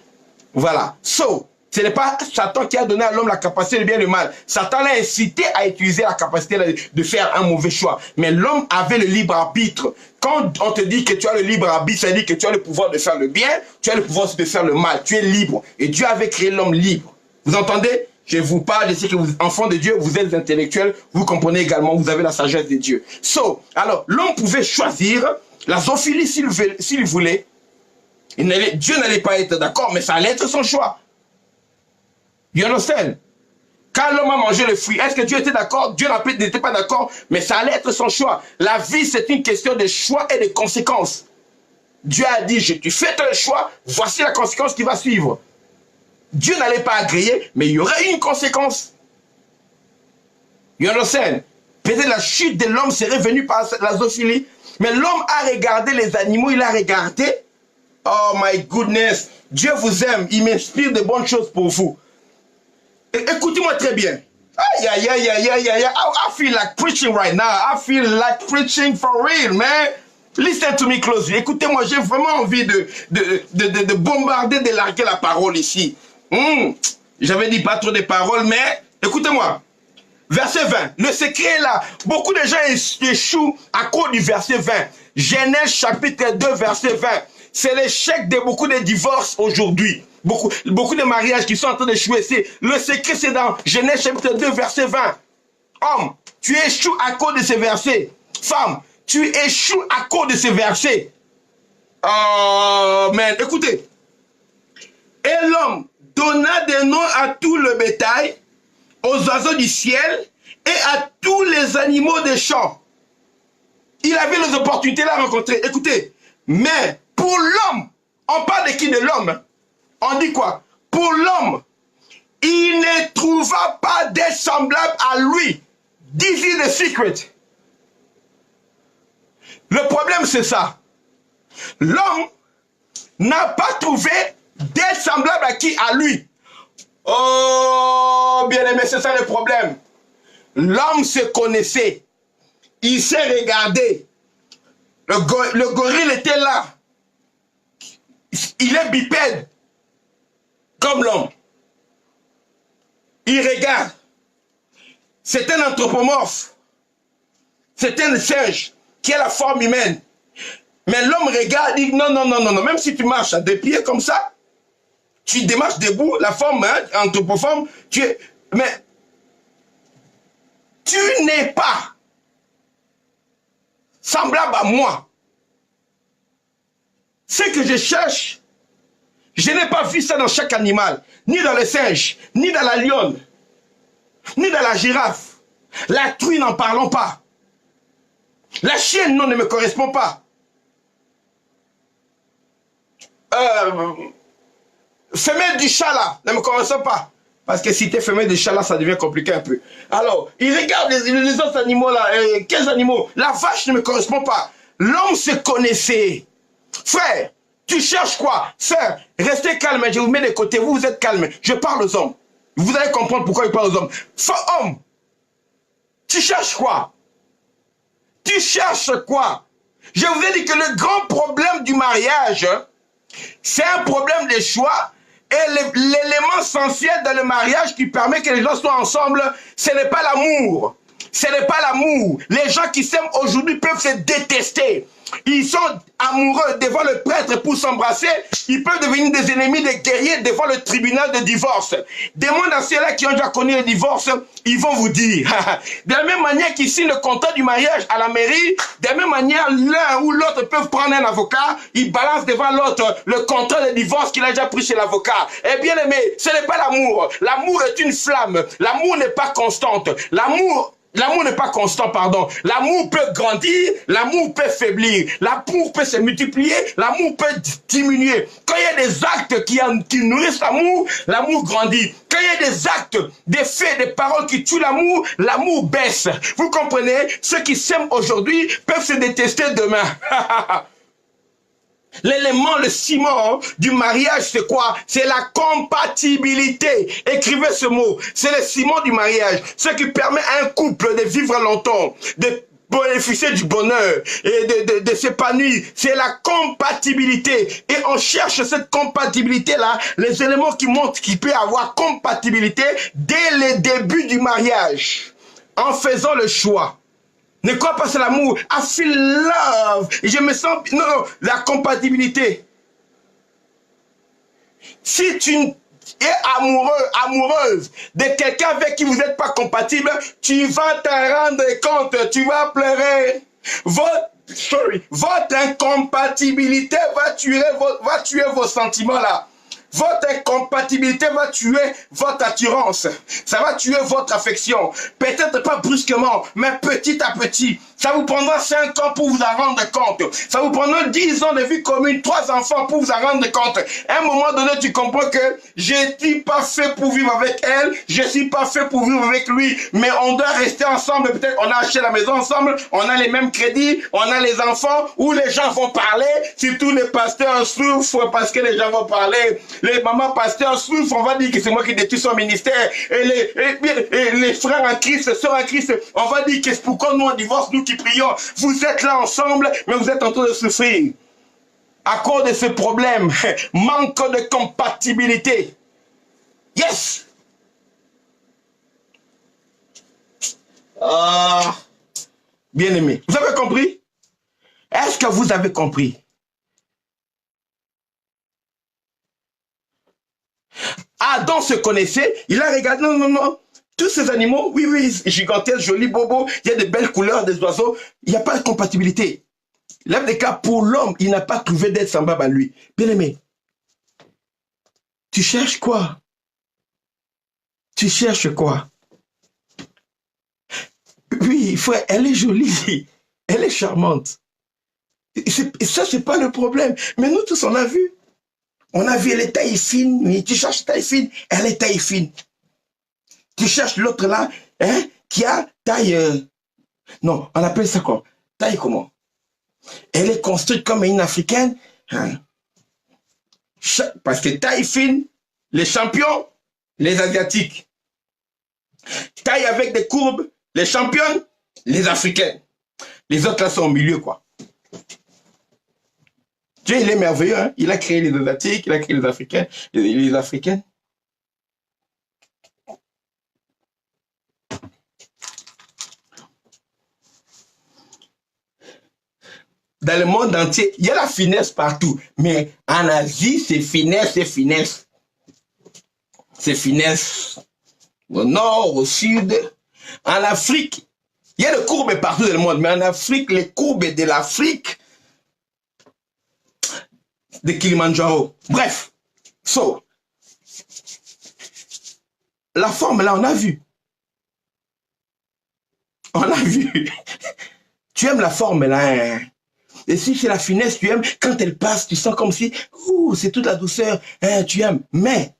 Voilà. So, ce n'est pas Satan qui a donné à l'homme la capacité de bien et le mal. Satan l'a incité à utiliser la capacité de faire un mauvais choix. Mais l'homme avait le libre arbitre. Quand on te dit que tu as le libre arbitre, ça veut dire que tu as le pouvoir de faire le bien, tu as le pouvoir aussi de faire le mal. Tu es libre. Et Dieu avait créé l'homme libre. Vous entendez? Je vous parle de ce que vous, enfants de Dieu, vous êtes intellectuels, vous comprenez également, vous avez la sagesse de Dieu. So, alors, l'homme pouvait choisir la zoophilie s'il voulait. Dieu n'allait pas être d'accord, mais ça allait être son choix. You understand? Quand l'homme a mangé le fruit, est-ce que Dieu était d'accord? Dieu n'était pas d'accord, mais ça allait être son choix. La vie, c'est une question de choix et de conséquences. Dieu a dit, tu fais ton choix, voici la conséquence qui va suivre. Dieu n'allait pas agréer, mais il y aurait une conséquence. You understand? Peut-être la chute de l'homme serait venue par la zoophilie. Mais l'homme a regardé les animaux, il a regardé. Oh my goodness. Dieu vous aime, il m'inspire de bonnes choses pour vous. Écoutez-moi très bien. Aïe, aïe, aïe, aïe, aïe, aïe. I feel like preaching right now. I feel like preaching for real, man. Listen to me closely. Écoutez-moi, j'ai vraiment envie de bombarder, de larguer la parole ici. J'avais dit pas trop de paroles, mais écoutez-moi. Verset 20. Le secret est là. Beaucoup de gens échouent à cause du verset 20. Genèse chapitre 2, verset 20. C'est l'échec de beaucoup de divorces aujourd'hui. Beaucoup de mariages qui sont en train d'échouer. Le secret, c'est dans Genèse chapitre 2, verset 20. Homme, tu échoues à cause de ces versets. Femme, tu échoues à cause de ces versets. Oh, man, écoutez. Et l'homme donna des noms à tout le bétail, aux oiseaux du ciel et à tous les animaux des champs. Il avait les opportunités de la rencontrer. Écoutez, mais pour l'homme, on parle de qui? De l'homme. On dit quoi? Pour l'homme, il ne trouva pas d'être semblable à lui. This is the secret. Le problème, c'est ça. L'homme n'a pas trouvé d'être semblable à qui? À lui. Oh, bien-aimé, c'est ça le problème. L'homme se connaissait. Il s'est regardé. Le gorille était là. Il est bipède. Comme l'homme. Il regarde. C'est un anthropomorphe. C'est un singe qui a la forme humaine. Mais l'homme regarde et dit non, non, non, non, non. Même si tu marches à deux pieds comme ça, tu démarches debout, la forme anthropomorphe, tu es. Mais tu n'es pas semblable à moi. Ce que je cherche, je n'ai pas vu ça dans chaque animal, ni dans le singe, ni dans la lionne, ni dans la girafe. La truie, n'en parlons pas. La chienne, non, ne me correspond pas. Femelle du chat, là, ne me correspond pas. Parce que si tu es femelle du chat, là, ça devient compliqué un peu. Alors, il regarde les autres animaux, là. Quels animaux? La vache ne me correspond pas. L'homme se connaissait. Frère, tu cherches quoi? Sœur, restez calme, je vous mets de côté, vous êtes calme. Je parle aux hommes. Vous allez comprendre pourquoi je parle aux hommes. Homme, tu cherches quoi? Tu cherches quoi? Je vous ai dit que le grand problème du mariage, c'est un problème de choix. Et l'élément essentiel dans le mariage qui permet que les gens soient ensemble, ce n'est pas l'amour. Ce n'est pas l'amour. Les gens qui s'aiment aujourd'hui peuvent se détester. Ils sont amoureux devant le prêtre pour s'embrasser. Ils peuvent devenir des ennemis, des guerriers devant le tribunal de divorce. Demande à ceux-là qui ont déjà connu le divorce, ils vont vous dire. De la même manière qu'ils signent le contrat du mariage à la mairie, de la même manière l'un ou l'autre peuvent prendre un avocat, ils balancent devant l'autre le contrat de divorce qu'il a déjà pris chez l'avocat. Eh bien aimé, ce n'est pas l'amour. L'amour est une flamme. L'amour n'est pas constante. L'amour n'est pas constant, pardon. L'amour peut grandir, l'amour peut faiblir, l'amour peut se multiplier, l'amour peut diminuer. Quand il y a des actes qui nourrissent l'amour, l'amour grandit. Quand il y a des actes, des faits, des paroles qui tuent l'amour baisse. Vous comprenez? Ceux qui s'aiment aujourd'hui peuvent se détester demain. L'élément, le ciment du mariage, c'est quoi? C'est la compatibilité. Écrivez ce mot. C'est le ciment du mariage. Ce qui permet à un couple de vivre longtemps, de bénéficier du bonheur et de s'épanouir. C'est la compatibilité. Et on cherche cette compatibilité-là, les éléments qui montrent qu'il peut y avoir compatibilité dès le début du mariage. En faisant le choix. Ne crois pas c'est l'amour. I feel love. Et je me sens... Non, non, la compatibilité. Si tu es amoureuse de quelqu'un avec qui vous n'êtes pas compatible, tu vas te rendre compte, tu vas pleurer. Votre incompatibilité va tuer vos sentiments là. Votre incompatibilité va tuer votre attirance. Ça va tuer votre affection. Peut-être pas brusquement, mais petit à petit. Ça vous prendra 5 ans pour vous en rendre compte. Ça vous prendra 10 ans de vie commune, 3 enfants pour vous en rendre compte. À un moment donné, tu comprends que je ne suis pas fait pour vivre avec elle, je ne suis pas fait pour vivre avec lui, mais on doit rester ensemble. Peut-être on a acheté la maison ensemble, on a les mêmes crédits, on a les enfants, où les gens vont parler. Surtout les pasteurs souffrent parce que les gens vont parler. Les mamans pasteurs souffrent, on va dire que c'est moi qui détruis son ministère. Et les frères en Christ, les sœurs en Christ, on va dire que c'est pourquoi nous on divorce, nous qui prions. Vous êtes là ensemble, mais vous êtes en train de souffrir. À cause de ce problème, manque de compatibilité. Yes! Bien aimé. Vous avez compris? Est-ce que vous avez compris? Adam se connaissait, il a regardé, non, non, non. Tous ces animaux, oui, oui, gigantesques, jolis, bobos, il y a de belles couleurs, des oiseaux, il n'y a pas de compatibilité. L'un des cas, pour l'homme, il n'a pas trouvé d'être semblable à lui. Bien aimé, tu cherches quoi? Tu cherches quoi? Oui, frère, elle est jolie, elle est charmante. Et ça, c'est pas le problème. Mais nous tous, on a vu. On a vu, elle est taille fine, mais tu cherches taille fine, elle est taille fine. Tu cherches l'autre là, hein, qui a taille, non, on appelle ça quoi? Taille comment? Elle est construite comme une africaine. Hein? Parce que taille fine, les champions, les asiatiques. Taille avec des courbes, les championnes, les africaines. Les autres là sont au milieu quoi. Dieu il est merveilleux, hein? Il a créé les asiatiques, il a créé les africains, les africaines. Dans le monde entier, il y a la finesse partout. Mais en Asie, c'est finesse, c'est finesse. C'est finesse. Au nord, au sud. En Afrique, il y a des courbes partout dans le monde. Mais en Afrique, les courbes de l'Afrique, de Kilimanjaro. Bref. So, la forme là, on a vu. On a vu. Tu aimes la forme là, hein? Et si c'est la finesse, tu aimes, quand elle passe, tu sens comme si, c'est toute la douceur, hein, tu aimes. Mais,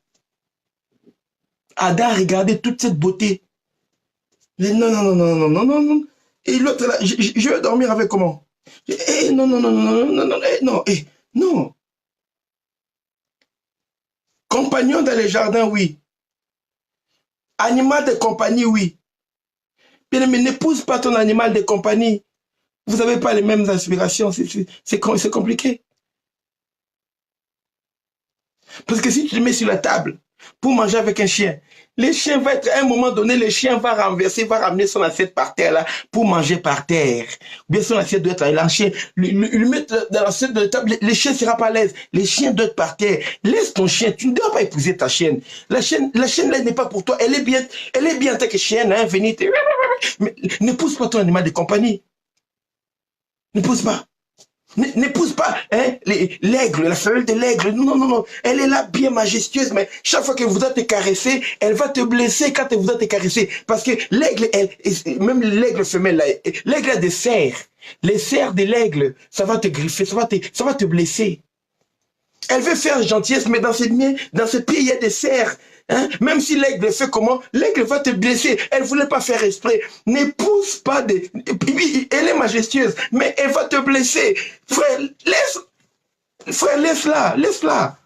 Adam regardait toute cette beauté. Mais non, non, non, non, non, non, non, non. Et l'autre là, je vais dormir avec comment? Non, non, non, non, non, non, non, non, non. Compagnon dans les jardins, oui. Animal de compagnie, oui. Mais n'épouse pas ton animal de compagnie. Vous n'avez pas les mêmes aspirations, c'est compliqué. Parce que si tu te mets sur la table pour manger avec un chien, le chien va être, à un moment donné, le chien va renverser, va ramener son assiette par terre là pour manger par terre. Ou bien son assiette doit être là, chien, lui mettre dans l'assiette de la table, le chien ne sera pas à l'aise. Les chiens doivent être par terre. Laisse ton chien, tu ne dois pas épouser ta chienne. La chienne là n'est pas pour toi, elle est bien en tant que chienne, hein, venez. Mais n'épouse pas ton animal de compagnie. N'épouse pas. N'épouse pas hein, l'aigle, la femelle de l'aigle. Non, non, non. Elle est là bien majestueuse, mais chaque fois qu'elle voudra te caresser, elle va te blesser quand elle voudra te caresser. Parce que l'aigle, même l'aigle femelle, l'aigle a des serres. Les serres de l'aigle, ça va te griffer, ça va te blesser. Elle veut faire gentillesse, mais dans ses pieds, il y a des serres. Hein? Même si l'aigle fait comment, l'aigle va te blesser. Elle ne voulait pas faire exprès. N'épouse pas de... Elle est majestueuse, mais elle va te blesser. Frère, laisse-la.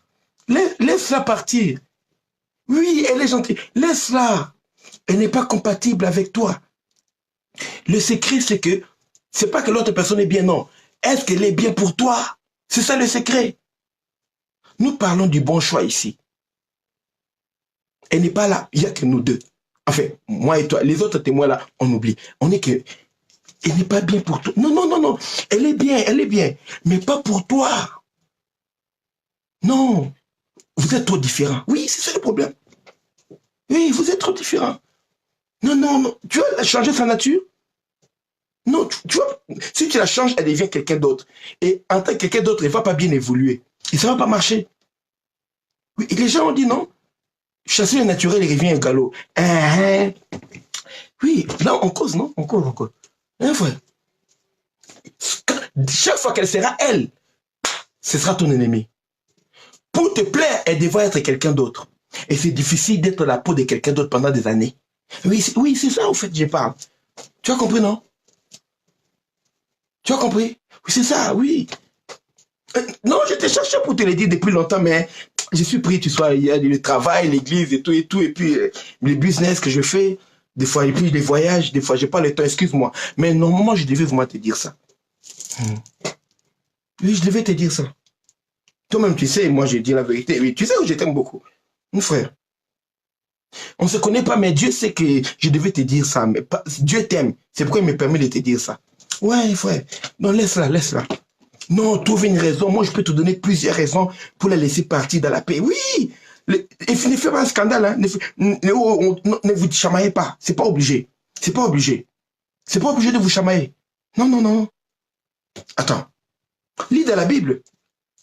Laisse-la partir. Oui, elle est gentille. Laisse-la. Elle n'est pas compatible avec toi. Le secret, c'est que, c'est pas que l'autre personne est bien, non. Est-ce qu'elle est bien pour toi? C'est ça le secret. Nous parlons du bon choix ici. Elle n'est pas là, il n'y a que nous deux. Enfin, moi et toi, les autres témoins là, on oublie. On est que, elle n'est pas bien pour toi. Non, non, non, non, elle est bien, mais pas pour toi. Non, vous êtes trop différents. Oui, c'est ça le problème. Oui, vous êtes trop différents. Non, non, non, tu vas changer sa nature? Non, tu vois, si tu la changes, elle devient quelqu'un d'autre. Et en tant que quelqu'un d'autre, elle ne va pas bien évoluer. Et ça ne va pas marcher. Oui, et les gens ont dit non. Chasser le naturel, il revient au galop. Oui, là, on cause, non? On cause. Hein, frère? Chaque fois qu'elle sera elle, ce sera ton ennemi. Pour te plaire, elle devrait être quelqu'un d'autre. Et c'est difficile d'être la peau de quelqu'un d'autre pendant des années. Oui, c'est ça, en fait, je parle. Tu as compris, non? Tu as compris? Oui, c'est ça, oui. Non, je t'ai cherché pour te le dire depuis longtemps, mais je suis pris, tu vois, il y a le travail, l'église et tout, et puis les business que je fais, des fois, et puis les voyages, des fois, j'ai pas le temps, excuse-moi. Mais normalement, je devais vraiment te dire ça. Oui, je devais te dire ça. Toi-même, tu sais, moi, j'ai dit la vérité. Oui, tu sais que je t'aime beaucoup. Mon frère. On ne se connaît pas, mais Dieu sait que je devais te dire ça. Mais pas, Dieu t'aime. C'est pourquoi il me permet de te dire ça. Ouais, frère. Non, laisse-la. Non, trouve une raison. Moi, je peux te donner plusieurs raisons pour la laisser partir dans la paix. Oui! Et ne fais pas un scandale. Hein. Ne vous chamaillez pas. C'est pas obligé. C'est pas obligé de vous chamailler. Non. Attends. Lis dans la Bible.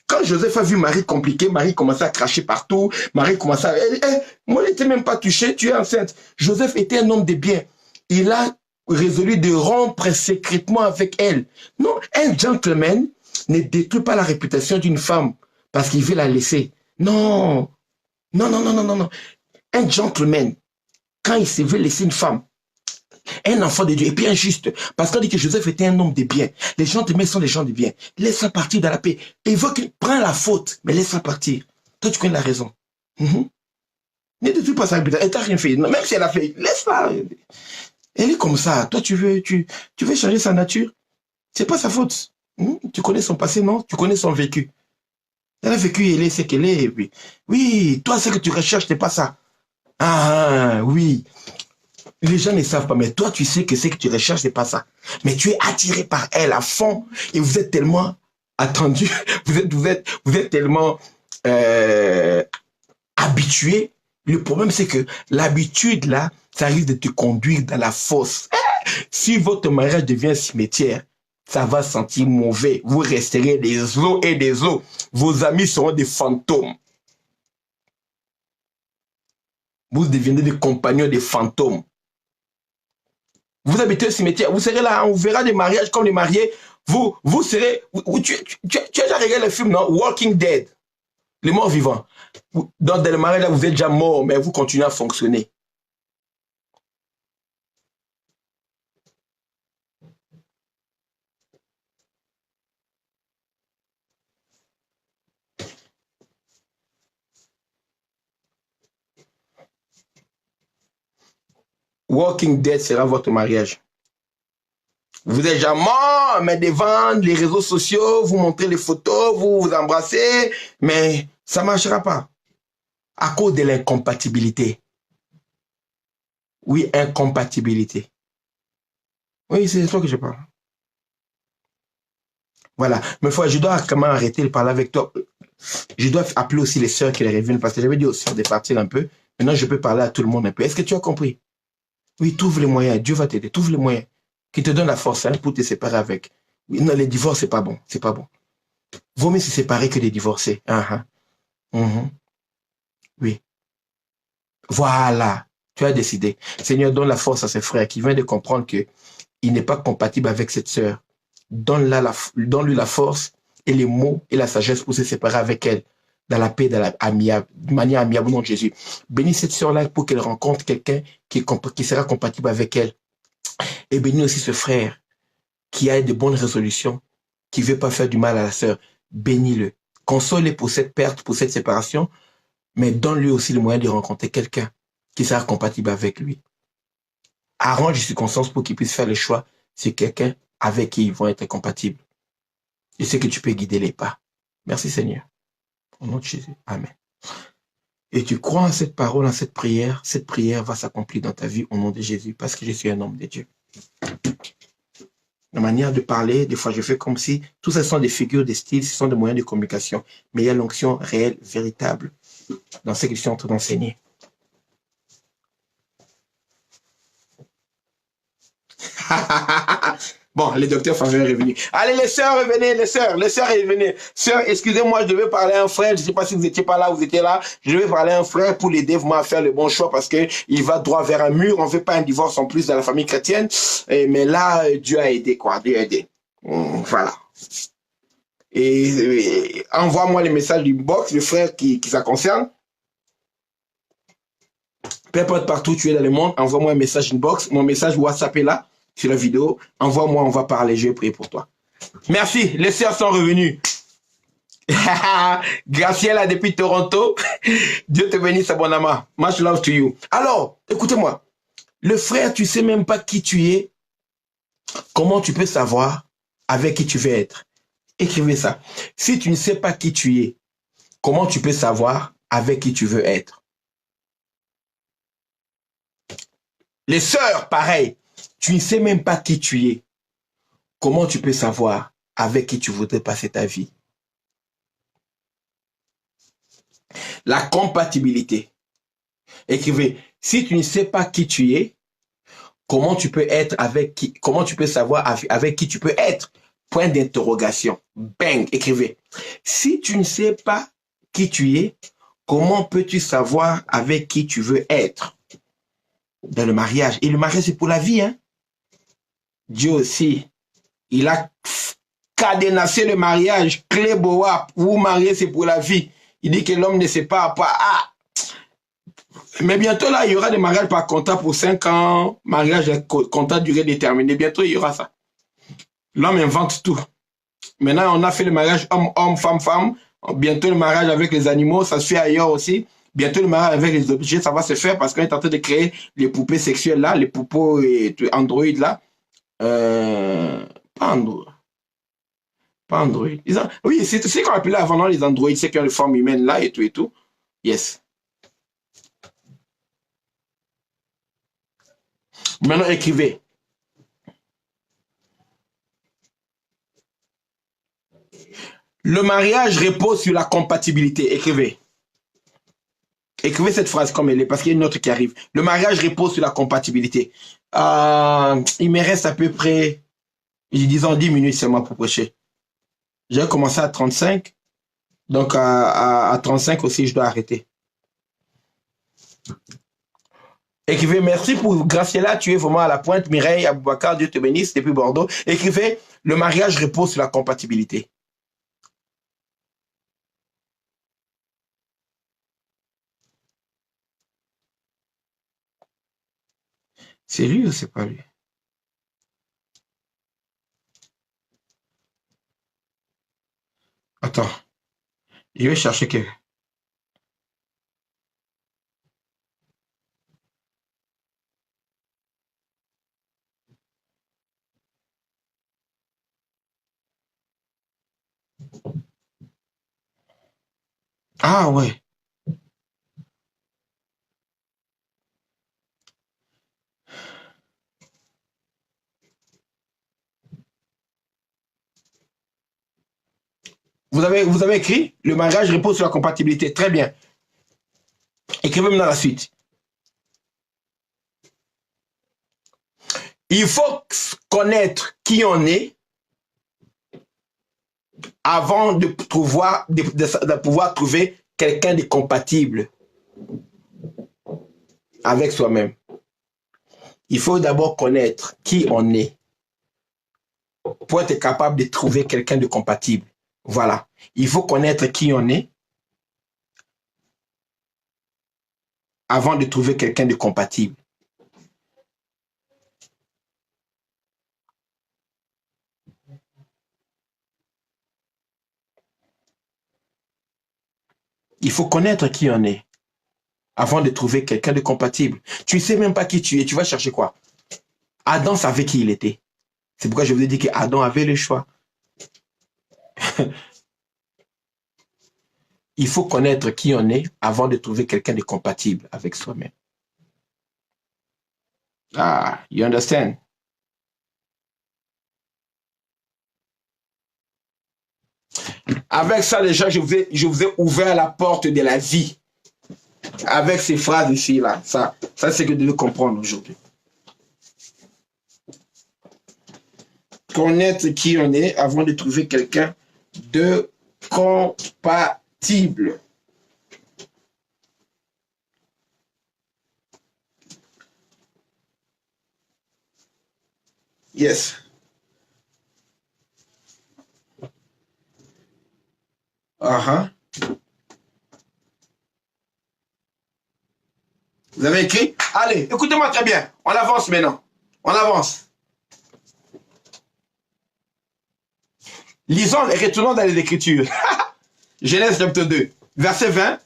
Quand Joseph a vu Marie compliquée, Marie commençait à cracher partout. Marie commençait à... moi, elle n'était même pas touchée. Tu es enceinte. Joseph était un homme de bien. Il a résolu de rompre secrètement avec elle. Non, un gentleman ne détruit pas la réputation d'une femme parce qu'il veut la laisser. Non. Un gentleman, quand il se veut laisser une femme, Un enfant de Dieu, et puis un juste. Parce qu'on dit que Joseph était un homme de bien. Les gens de bien sont des gens de bien. Laisse-la partir dans la paix. Et il veut qu'il prenne la faute, mais laisse-la partir. Toi, tu connais la raison. Ne détruis pas sa réputation. Elle t'a rien fait. Même si elle a fait, laisse-la. Elle est comme ça. Toi, tu veux changer sa nature. C'est pas sa faute. Tu connais son passé, non? Tu connais son vécu. Elle a vécu, elle est ce qu'elle est. Et puis, oui, toi, ce que tu recherches, c'est pas ça. Ah, oui. Les gens ne savent pas, mais toi, tu sais que ce que tu recherches, c'est pas ça. Mais tu es attiré par elle à fond et vous êtes tellement attendu, vous êtes tellement habitué. Le problème, c'est que l'habitude, là, ça risque de te conduire dans la fosse. Si votre mariage devient un cimetière, ça va sentir mauvais. Vous resterez des os et des os. Vos amis seront des fantômes. Vous deviendrez des compagnons des fantômes. Vous habitez au cimetière, vous serez là, on verra des mariages comme les mariés. Vous serez... Tu as déjà regardé le film, non? Walking Dead. Les morts vivants. Dans le mariage, là, vous êtes déjà mort, mais vous continuez à fonctionner. Walking Dead sera votre mariage. Vous êtes déjà mort, mais devant les réseaux sociaux, vous montrez les photos, vous vous embrassez, mais ça ne marchera pas. À cause de l'incompatibilité. Oui, incompatibilité. Oui, c'est de toi que je parle. Voilà. Mais je dois quand même arrêter de parler avec toi. Je dois appeler aussi les sœurs qui les reviennent parce que j'avais dit aux sœurs de partir un peu. Maintenant, je peux parler à tout le monde un peu. Est-ce que tu as compris? Oui, trouve les moyens. Dieu va t'aider. Trouve les moyens. Qui te donne la force pour te séparer avec. Oui, non, les divorces, c'est pas bon. C'est pas bon. Vaut mieux se séparer que de divorcer. Oui. Voilà. Tu as décidé. Seigneur, donne la force à ses frères qui viennent de comprendre que il n'est pas compatible avec cette sœur. Donne-lui la force et les mots et la sagesse pour se séparer avec elle dans la paix, de manière amiable au nom de Jésus. Bénis cette sœur-là pour qu'elle rencontre quelqu'un qui sera compatible avec elle. Et bénis aussi ce frère qui a de bonnes résolutions, qui ne veut pas faire du mal à la sœur. Bénis-le. Console-le pour cette perte, pour cette séparation, mais donne-lui aussi le moyen de rencontrer quelqu'un qui sera compatible avec lui. Arrange les circonstances pour qu'il puisse faire le choix sur quelqu'un avec qui ils vont être compatibles. Je sais que tu peux guider les pas. Merci Seigneur. Au nom de Jésus. Amen. Et tu crois en cette parole, en cette prière va s'accomplir dans ta vie au nom de Jésus parce que je suis un homme de Dieu. La manière de parler, des fois je fais comme si tout ça sont des figures, des styles, ce sont des moyens de communication. Mais il y a l'onction réelle, véritable dans ce que je suis en train d'enseigner. Bon, les docteurs sont revenus. Allez, les sœurs, revenez, les sœurs, revenez. Sœurs, excusez-moi, je devais parler à un frère. Je ne sais pas si vous n'étiez pas là, vous étiez là. Je devais parler à un frère pour l'aider vraiment à faire le bon choix parce qu'il va droit vers un mur. On ne veut pas un divorce en plus dans la famille chrétienne. Mais là, Dieu a aidé, quoi. Dieu a aidé. Voilà. Et envoie-moi les messages du box, le frère qui ça concerne. Peu importe partout où tu es dans le monde, envoie-moi un message inbox. Mon message WhatsApp est là. Sur la vidéo, envoie-moi, on va parler, je vais prier pour toi. Merci, les sœurs sont revenues. Graciela depuis Toronto. Dieu te bénisse, abondamment. Much love to you. Alors, écoutez-moi. Le frère, tu sais même pas qui tu es. Comment tu peux savoir avec qui tu veux être? Écrivez ça. Si tu ne sais pas qui tu es, comment tu peux savoir avec qui tu veux être? Les sœurs, pareil. Tu ne sais même pas qui tu es. Comment tu peux savoir avec qui tu voudrais passer ta vie? La compatibilité. Écrivez, si tu ne sais pas qui tu es, comment tu peux être avec qui, comment tu peux savoir avec qui tu peux être? Point d'interrogation. Bang, écrivez. Si tu ne sais pas qui tu es, comment peux-tu savoir avec qui tu veux être? Dans le mariage. Et le mariage, c'est pour la vie, hein? Dieu aussi, il a cadenassé le mariage, clé boa, vous marier c'est pour la vie. Il dit que l'homme ne sait pas, Mais bientôt, là, il y aura des mariages par contrat pour 5 ans, mariage à contrat durée déterminée. Bientôt, il y aura ça. L'homme invente tout. Maintenant, on a fait le mariage homme-homme, femme-femme. Bientôt, le mariage avec les animaux, ça se fait ailleurs aussi. Bientôt, le mariage avec les objets, ça va se faire parce qu'on est en train de créer les poupées sexuelles là, les poupées et Android là. Pas Android. Pas Android. Oui, c'est ce qu'on appelait avant non, les Android, c'est qui ont les formes humaines là et tout et tout. Yes. Maintenant, écrivez. Le mariage repose sur la compatibilité. Écrivez. Écrivez cette phrase comme elle est, parce qu'il y a une autre qui arrive. Le mariage repose sur la compatibilité. Il me reste à peu près, disons, 10 minutes seulement pour prêcher. J'ai commencé à 35. Donc, à 35 aussi, je dois arrêter. Écrivez, merci pour Graciela, tu es vraiment à la pointe. Mireille, Aboubakar, Dieu te bénisse, depuis Bordeaux. Écrivez, le mariage repose sur la compatibilité. C'est lui ou c'est pas lui? Attends, je vais chercher que... Ah ouais. Vous avez écrit, le mariage repose sur la compatibilité. Très bien. Écrivez-moi dans la suite. Il faut connaître qui on est avant de pouvoir trouver quelqu'un de compatible avec soi-même. Il faut d'abord connaître qui on est pour être capable de trouver quelqu'un de compatible. Voilà. Il faut connaître qui on est avant de trouver quelqu'un de compatible. Il faut connaître qui on est avant de trouver quelqu'un de compatible. Tu ne sais même pas qui tu es, tu vas chercher quoi? Adam savait qui il était. C'est pourquoi je vous ai dit qu'Adam avait le choix. Il faut connaître qui on est avant de trouver quelqu'un de compatible avec soi-même. Ah, you understand? Avec ça, déjà, je vous ai ouvert la porte de la vie. Avec ces phrases ici, là. Ça c'est ce que vous devez comprendre aujourd'hui. Connaître qui on est avant de trouver quelqu'un de compatible. Yes. Vous avez écrit? Allez, écoutez-moi très bien. On avance maintenant. On avance. Lisons et retournons dans les Écritures. Genèse chapitre 2, verset 20.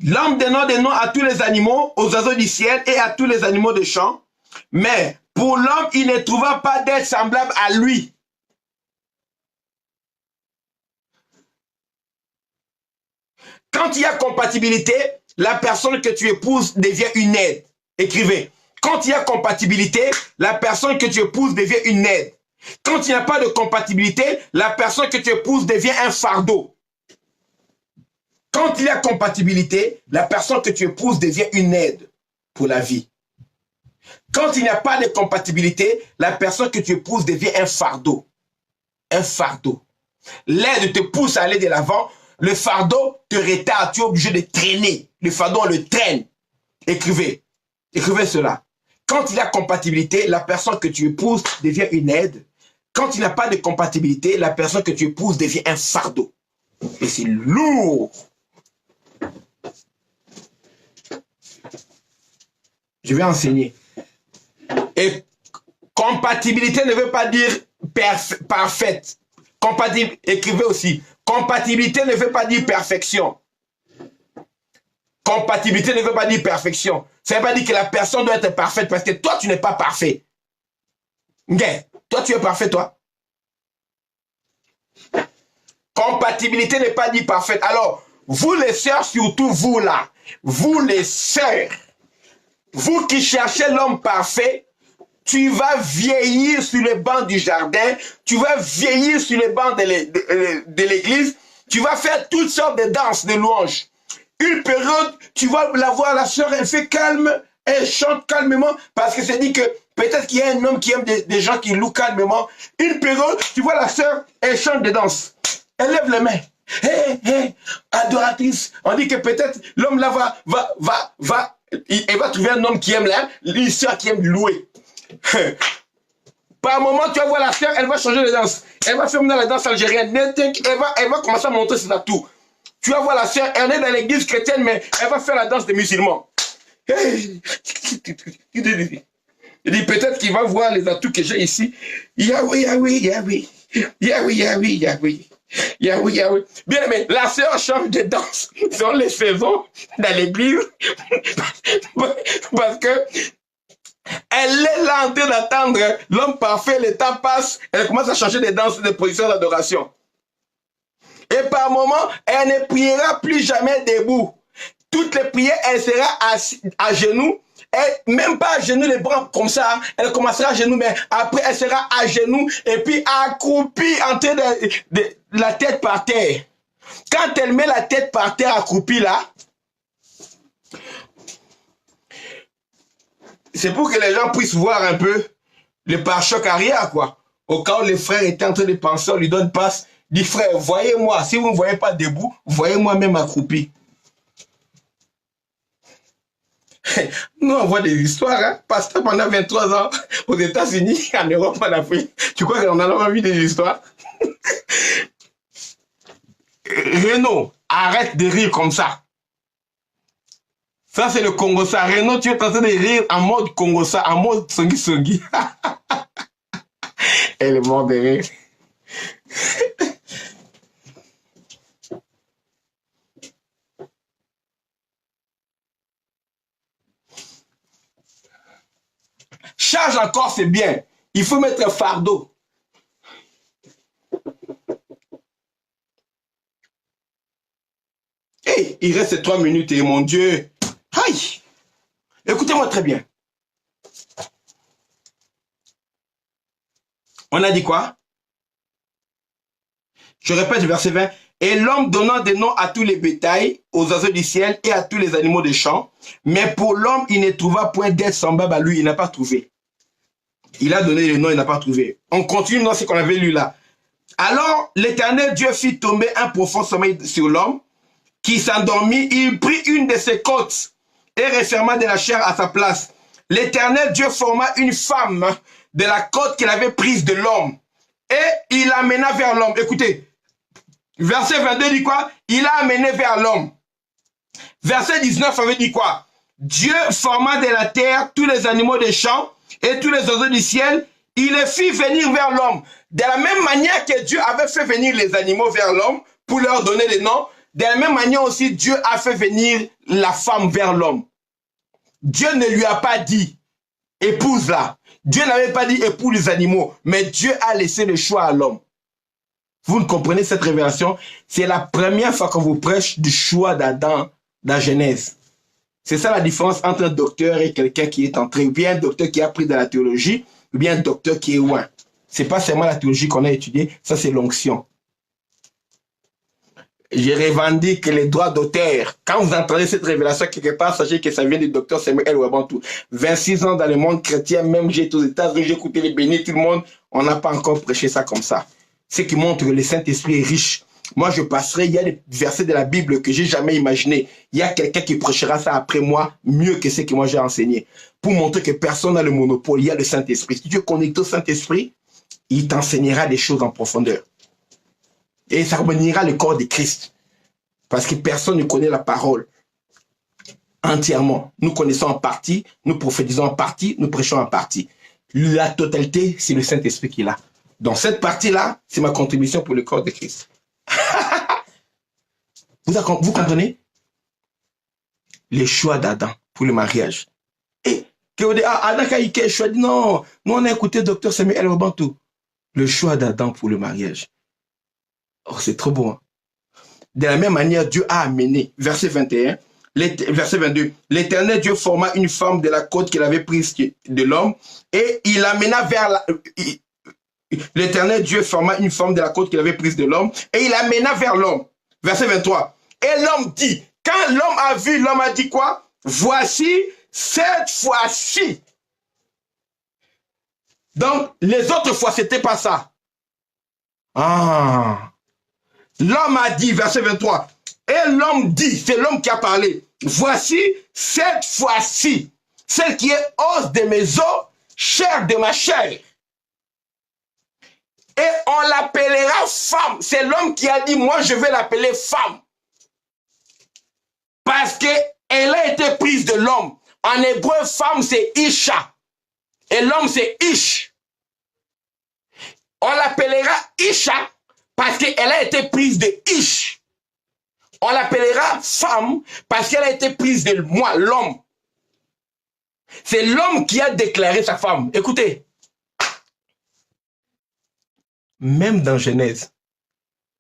L'homme donne des noms à tous les animaux, aux oiseaux du ciel et à tous les animaux de champ. Mais pour l'homme, il ne trouva pas d'être semblable à lui. Quand il y a compatibilité, la personne que tu épouses devient une aide. Écrivez. Quand il y a compatibilité, la personne que tu épouses devient une aide. Quand il n'y a pas de compatibilité, la personne que tu épouses devient un fardeau. Quand il y a compatibilité, la personne que tu épouses devient une aide pour la vie. Quand il n'y a pas de compatibilité, la personne que tu épouses devient un fardeau. Un fardeau. L'aide te pousse à aller de l'avant. Le fardeau te retarde. Tu es obligé de traîner. Le fardeau, on le traîne. Écrivez. Écrivez cela. Quand il y a compatibilité, la personne que tu épouses devient une aide. Quand il n'y a pas de compatibilité, la personne que tu épouses devient un fardeau. Et c'est lourd. Je vais enseigner. Et compatibilité ne veut pas dire parfaite. Écrivez aussi. Compatibilité ne veut pas dire perfection. Compatibilité ne veut pas dire perfection. Ça ne veut pas dire que la personne doit être parfaite parce que toi, tu n'es pas parfait. Okay. Toi, tu es parfait, toi. Compatibilité n'est pas dit parfaite. Alors, vous les sœurs, surtout vous là, vous les sœurs, vous qui cherchez l'homme parfait, tu vas vieillir sur les bancs du jardin, tu vas vieillir sur les bancs de l'église, tu vas faire toutes sortes de danses, de louanges. Une période, tu vas la voir, la sœur, elle fait calme, elle chante calmement, parce que c'est dit que peut-être qu'il y a un homme qui aime des gens qui louent calmement. Une période, tu vois la sœur, elle chante des danses. Elle lève les mains. Hé, hé, adoratrice. On dit que peut-être l'homme là il va trouver un homme qui aime là, une sœur qui aime louer. Par moment, tu vas voir la sœur, elle va changer de danse. Elle va faire la danse algérienne. Elle va commencer à montrer ses atouts. Tu vas voir la sœur, elle est dans l'église chrétienne, mais elle va faire la danse des musulmans. Hey. Il dit peut-être qu'il va voir les atouts que j'ai ici. Yahweh, Yahweh, Yahweh. Yahweh, Yahweh, Yahweh. Yahweh, Yahweh. Bien aimé, la sœur change de danse dans les saisons dans l'église parce que elle est là en train d'attendre l'homme parfait, le temps passe, elle commence à changer de danse, de position d'adoration. Et par moment, elle ne priera plus jamais debout. Toutes les prières, elle sera à genoux. Et même pas à genoux, les bras comme ça. Elle commencera à genoux, mais après, elle sera à genoux et puis accroupie en train de la tête par terre. Quand elle met la tête par terre accroupie là, c'est pour que les gens puissent voir un peu le pare-choc arrière, quoi. Au cas où les frères étaient en train de penser, on lui donne passe. Dit frère, voyez-moi, si vous ne me voyez pas debout, voyez-moi même accroupi. Nous, on voit des histoires, hein. Pasteur pendant 23 ans aux États-Unis, en Europe, en Afrique. Tu crois qu'on a jamais vu des histoires? Renaud, arrête de rire comme ça. Ça, c'est le Congo-ça. Renaud, tu es en train de rire en mode Congo-ça, en mode songi-songi. Elle est morte de rire. Charge encore, c'est bien. Il faut mettre un fardeau. Hey, il reste 3 minutes et mon Dieu. Aïe. Écoutez-moi très bien. On a dit quoi? Je répète le verset 20. Et l'homme donnant des noms à tous les bétails, aux oiseaux du ciel et à tous les animaux des champs. Mais pour l'homme, il ne trouva point d'être semblable à lui. Il n'a pas trouvé. Il a donné les noms, il n'a pas trouvé. On continue dans ce qu'on avait lu là. Alors, l'Éternel Dieu fit tomber un profond sommeil sur l'homme, qui s'endormit. Il prit une de ses côtes et referma de la chair à sa place. L'Éternel Dieu forma une femme de la côte qu'il avait prise de l'homme. Et il l'amena vers l'homme. Écoutez, verset 22 dit quoi? Il a amené vers l'homme. Verset 19 avait dit quoi? Dieu forma de la terre tous les animaux des champs et tous les oiseaux du ciel. Il les fit venir vers l'homme. De la même manière que Dieu avait fait venir les animaux vers l'homme pour leur donner les noms, de la même manière aussi Dieu a fait venir la femme vers l'homme. Dieu ne lui a pas dit épouse-la. Dieu n'avait pas dit épouse les animaux, mais Dieu a laissé le choix à l'homme. Vous ne comprenez cette révélation? C'est la première fois qu'on vous prêche du choix d'Adam dans la Genèse. C'est ça la différence entre un docteur et quelqu'un qui est entré, ou bien un docteur qui a appris de la théologie, ou bien un docteur qui est loin. C'est pas seulement la théologie qu'on a étudiée, ça c'est l'onction. Je revendique les droits d'auteur. Quand vous entendez cette révélation quelque part, sachez que ça vient du docteur Samuel Wabantou. 26 ans dans le monde chrétien, même j'ai été aux États-Unis, j'ai écouté les bénis, tout le monde, on n'a pas encore prêché ça comme ça. Ce qui montre que le Saint-Esprit est riche. Moi, je passerai, il y a des versets de la Bible que j'ai jamais imaginé. Il y a quelqu'un qui prêchera ça après moi, mieux que ce que moi j'ai enseigné. Pour montrer que personne n'a le monopole, il y a le Saint-Esprit. Si tu es connecté au Saint-Esprit, il t'enseignera des choses en profondeur. Et ça réunira le corps de Christ. Parce que personne ne connaît la parole. entièrement. Nous connaissons en partie, nous prophétisons en partie, nous prêchons en partie. La totalité, c'est le Saint-Esprit qui est là. Donc cette partie-là, c'est ma contribution pour le corps de Christ. Vous comprenez? Les choix d'Adam pour le mariage. Et que vous dites, Adam a choisi, non, nous on a écouté Dr Samuel Wabantou. Le choix d'Adam pour le mariage. Oh, c'est trop beau. Hein? De la même manière, Dieu a amené, verset 21, verset 22, l'Éternel Dieu forma une femme de la côte qu'il avait prise de l'homme et il amena vers l'Éternel Dieu forma une femme de la côte qu'il avait prise de l'homme et il amena vers l'homme. Verset 23. Et l'homme dit, quand l'homme a vu, l'homme a dit quoi? Voici, cette fois-ci. Donc, les autres fois, c'était pas ça. Ah. L'homme a dit, verset 23, et l'homme dit, c'est l'homme qui a parlé, voici, cette fois-ci, celle qui est os de mes os, chair de ma chair. Et on l'appellera femme. C'est l'homme qui a dit, moi je vais l'appeler femme. Parce qu'elle a été prise de l'homme. En hébreu, femme c'est Isha. Et l'homme c'est Ish. On l'appellera Isha parce qu'elle a été prise de Ish. On l'appellera femme parce qu'elle a été prise de moi, l'homme. C'est l'homme qui a déclaré sa femme. Écoutez. Même dans Genèse,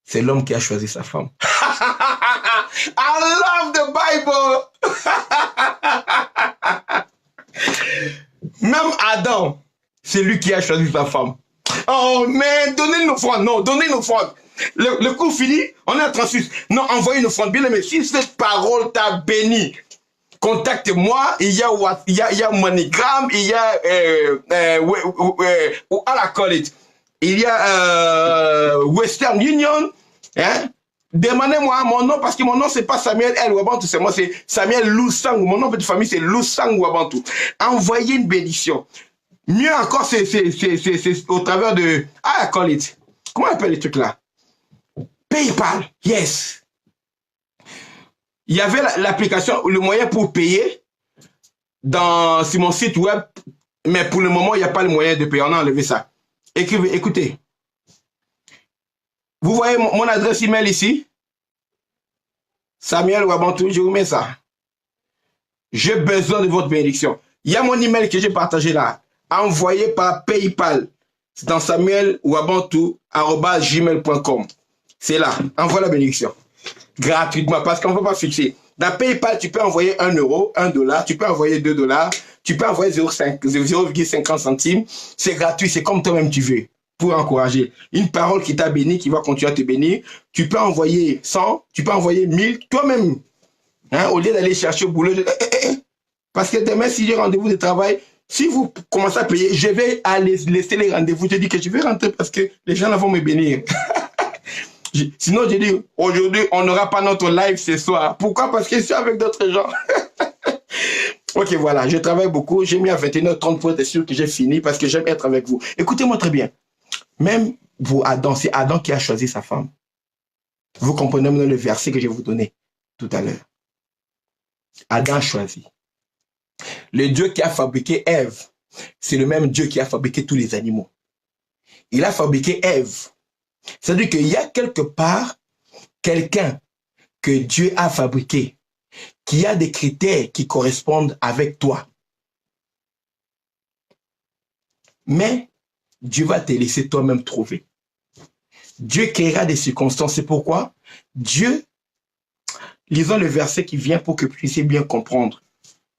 c'est l'homme qui a choisi sa femme. I love the Bible. Même Adam, c'est lui qui a choisi sa femme. Oh, mais donnez une offrande. Non, donnez une offrande. Le coup fini, on est à 36. Non, envoyez une offrande. Bien aimé, si cette parole t'a béni, contacte-moi. Il y a MoneyGram, il y a à la college. Il y a Western Union. Hein? Demandez-moi mon nom parce que mon nom c'est pas Samuel El Wabantou, c'est moi, c'est Samuel Lusang. Mon nom de famille c'est Lusang Wabantou. Envoyez une bénédiction. Mieux encore, c'est au travers de call it. Comment on appelle les trucs là? PayPal, yes. Il y avait l'application, le moyen pour payer sur mon site web, mais pour le moment, il n'y a pas le moyen de payer. On a enlevé ça. Écoutez. Vous voyez mon adresse email ici? Samuel Wabantou, je vous mets ça. J'ai besoin de votre bénédiction. Il y a mon email que j'ai partagé là. Envoyé par PayPal. C'est dans samuelwabantou@gmail.com. C'est là. Envoie la bénédiction. Gratuitement, parce qu'on ne peut pas fixer. Dans PayPal, tu peux envoyer 1 euro, 1 dollar, tu peux envoyer 2 dollars, tu peux envoyer 0,50 centimes. C'est gratuit, c'est comme toi-même tu veux. Pour encourager. Une parole qui t'a béni, qui va continuer à te bénir. Tu peux envoyer 100, tu peux envoyer 1000, toi-même. Hein, au lieu d'aller chercher au boulot. Parce que demain, si j'ai rendez-vous de travail, si vous commencez à payer, je vais aller laisser les rendez-vous. Je dis que je vais rentrer parce que les gens là vont me bénir. Sinon, je dis, aujourd'hui, on n'aura pas notre live ce soir. Pourquoi? Parce que je suis avec d'autres gens. Ok, voilà, je travaille beaucoup. J'ai mis à 21h30 pour être sûr que j'ai fini parce que j'aime être avec vous. Écoutez-moi très bien. Même pour Adam, c'est Adam qui a choisi sa femme. Vous comprenez maintenant le verset que je vais vous donner tout à l'heure. Adam a choisi. Le Dieu qui a fabriqué Ève, c'est le même Dieu qui a fabriqué tous les animaux. Il a fabriqué Ève. C'est-à-dire qu'il y a quelque part quelqu'un que Dieu a fabriqué, qui a des critères qui correspondent avec toi. Mais Dieu va te laisser toi-même trouver. Dieu créera des circonstances. C'est pourquoi Dieu, lisons le verset qui vient pour que vous puissiez bien comprendre.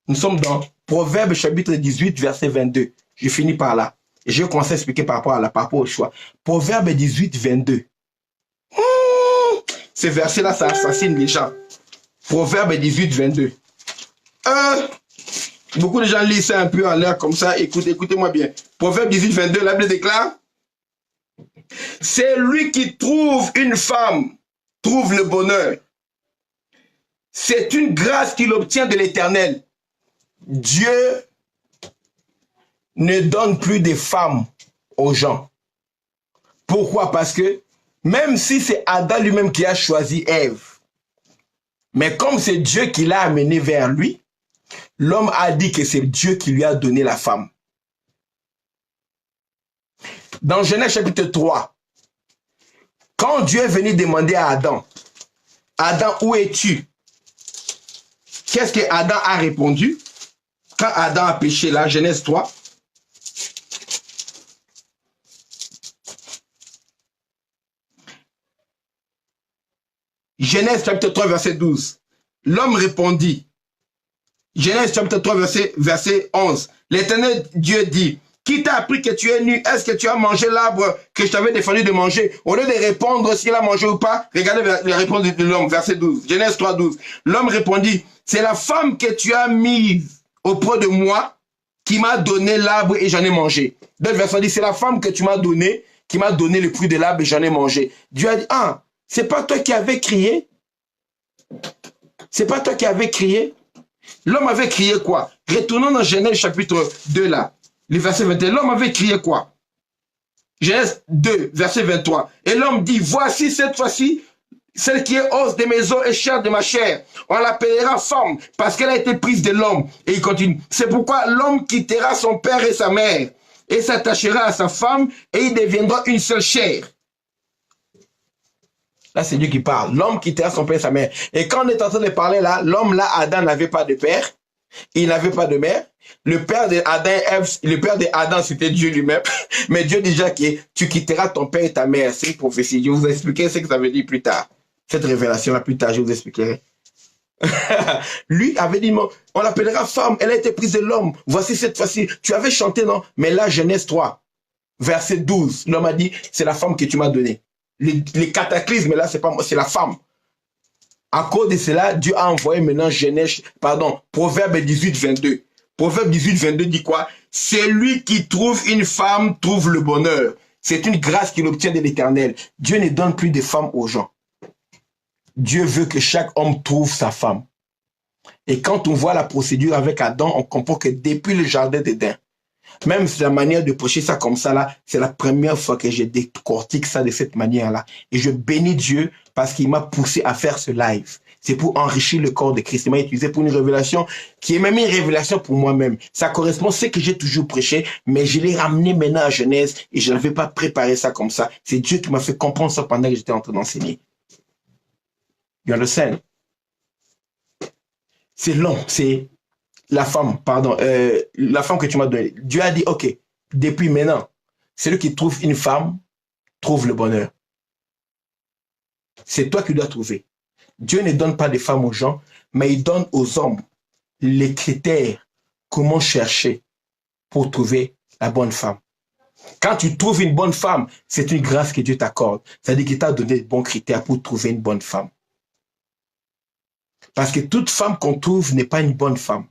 Nous sommes dans Proverbe chapitre 18, verset 22. Je finis par là. Et je vais commencer à expliquer par rapport au choix. Proverbe 18, 22. Ce verset-là, ça assassine les gens. Proverbe 18, 22. Beaucoup de gens lisent ça un peu en l'air comme ça. Écoutez-moi bien. Proverbe 18, 22, la Bible déclare: c'est lui qui trouve une femme, trouve le bonheur. C'est une grâce qu'il obtient de l'Éternel. Dieu ne donne plus de femmes aux gens. Pourquoi? Parce que même si c'est Adam lui-même qui a choisi Ève, mais comme c'est Dieu qui l'a amené vers lui, L'homme a dit que c'est Dieu qui lui a donné la femme. Dans Genèse chapitre 3, quand Dieu est venu demander à Adam, Adam, où es-tu? Qu'est-ce que Adam a répondu? Quand Adam a péché là, Genèse 3, Genèse chapitre 3, verset 12. L'homme répondit, Genèse chapitre 3, verset 11. L'Éternel Dieu dit, qui t'a appris que tu es nu? Est-ce que tu as mangé l'arbre que je t'avais défendu de manger? Au lieu de répondre s'il a mangé ou pas, regardez la réponse de l'homme, verset 12. Genèse 3, 12. L'homme répondit, c'est la femme que tu as mise auprès de moi qui m'a donné l'arbre et j'en ai mangé. D'autres versions disent, c'est la femme que tu m'as donné qui m'a donné le fruit de l'arbre et j'en ai mangé. Dieu a dit, ah, c'est pas toi qui avais crié? C'est pas toi qui avais crié? L'homme avait crié quoi? Retournons dans Genèse chapitre 2 là, le verset 21. L'homme avait crié quoi? Genèse 2, verset 23. Et l'homme dit, voici cette fois-ci, celle qui est os de mes os et chair de ma chair. On l'appellera femme parce qu'elle a été prise de l'homme. Et il continue. C'est pourquoi l'homme quittera son père et sa mère et s'attachera à sa femme et il deviendra une seule chair. Là, c'est Dieu qui parle. L'homme quittera son père et sa mère. Et quand on est en train de parler là, l'homme là, Adam n'avait pas de père. Il n'avait pas de mère. Le père d'Adam, c'était Dieu lui-même. Mais Dieu déjà que tu quitteras ton père et ta mère. C'est une prophétie. Je vous expliquerai ce que ça veut dire plus tard. Cette révélation là plus tard, je vous expliquerai. Lui avait dit, on l'appellera femme. Elle a été prise de l'homme. Voici cette fois-ci. Tu avais chanté, non? Mais là, Genèse 3, verset 12. L'homme a dit, c'est la femme que tu m'as donnée. Les cataclysmes, là, c'est pas moi, c'est la femme. À cause de cela, Dieu a envoyé maintenant Proverbe 18, 22. Proverbe 18, 22 dit quoi? Celui qui trouve une femme trouve le bonheur. C'est une grâce qu'il obtient de l'Éternel. Dieu ne donne plus de femmes aux gens. Dieu veut que chaque homme trouve sa femme. Et quand on voit la procédure avec Adam, on comprend que depuis le jardin d'Éden, même si la manière de prêcher ça comme ça là, c'est la première fois que je décortique ça de cette manière-là. Et je bénis Dieu parce qu'il m'a poussé à faire ce live. C'est pour enrichir le corps de Christ. Il m'a utilisé pour une révélation qui est même une révélation pour moi-même. Ça correspond à ce que j'ai toujours prêché, mais je l'ai ramené maintenant à Genèse et je n'avais pas préparé ça comme ça. C'est Dieu qui m'a fait comprendre ça pendant que j'étais en train d'enseigner. You understand? C'est l'homme, c'est la femme, la femme que tu m'as donnée. Dieu a dit, ok, depuis maintenant, celui qui trouve une femme, trouve le bonheur. C'est toi qui dois trouver. Dieu ne donne pas de femmes aux gens, mais il donne aux hommes les critères, comment chercher pour trouver la bonne femme. Quand tu trouves une bonne femme, c'est une grâce que Dieu t'accorde. C'est-à-dire qu'il t'a donné de bons critères pour trouver une bonne femme. Parce que toute femme qu'on trouve n'est pas une bonne femme.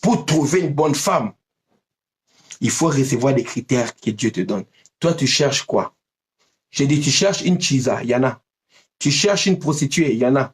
Pour trouver une bonne femme, il faut recevoir des critères que Dieu te donne. Toi, tu cherches quoi? J'ai dit, tu cherches une chisa, il y en a. Tu cherches une prostituée, il y en a.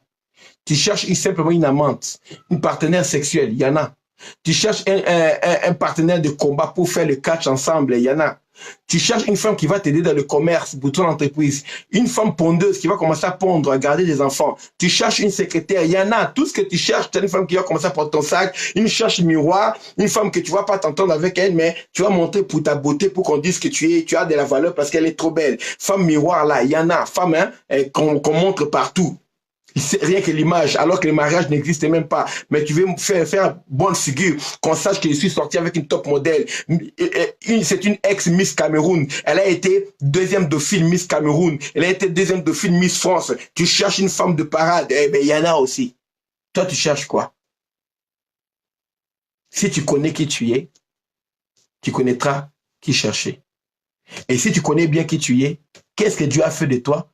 Tu cherches simplement une amante, une partenaire sexuelle, il y en a. Tu cherches un partenaire de combat pour faire le catch ensemble, il y en a. Tu cherches une femme qui va t'aider dans le commerce pour ton entreprise. Une femme pondeuse qui va commencer à pondre, à garder des enfants. Tu cherches une secrétaire, il y en a. Tout ce que tu cherches, tu as une femme qui va commencer à porter ton sac. Une cherche miroir, une femme que tu vas pas t'entendre avec elle, mais tu vas montrer pour ta beauté, pour qu'on dise que tu as de la valeur parce qu'elle est trop belle. Femme miroir, là, il y en a. Femme qu'on montre partout. C'est rien que l'image, alors que le mariage n'existe même pas. Mais tu veux faire bonne figure, qu'on sache que je suis sorti avec une top modèle. C'est une ex-Miss Cameroun. Elle a été deuxième dauphine Miss Cameroun. Elle a été deuxième dauphine Miss France. Tu cherches une femme de parade. Eh bien, il y en a aussi. Toi, tu cherches quoi? Si tu connais qui tu es, tu connaîtras qui chercher. Et si tu connais bien qui tu es, qu'est-ce que Dieu a fait de toi?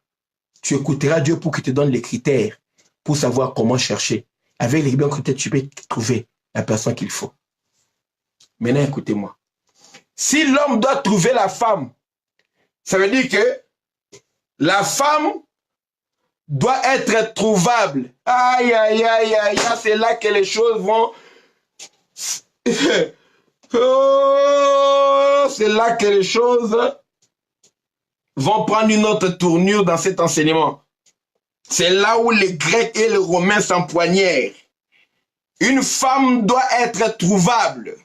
Tu écouteras Dieu pour qu'il te donne les critères pour savoir comment chercher. Avec les bons critères, tu peux trouver la personne qu'il faut. Maintenant, écoutez-moi. Si l'homme doit trouver la femme, ça veut dire que la femme doit être trouvable. Aïe, aïe, aïe, aïe, c'est là que les choses vont... Oh, c'est là que les choses vont prendre une autre tournure dans cet enseignement. C'est là où les Grecs et les Romains s'empoignèrent. Une femme doit être trouvable.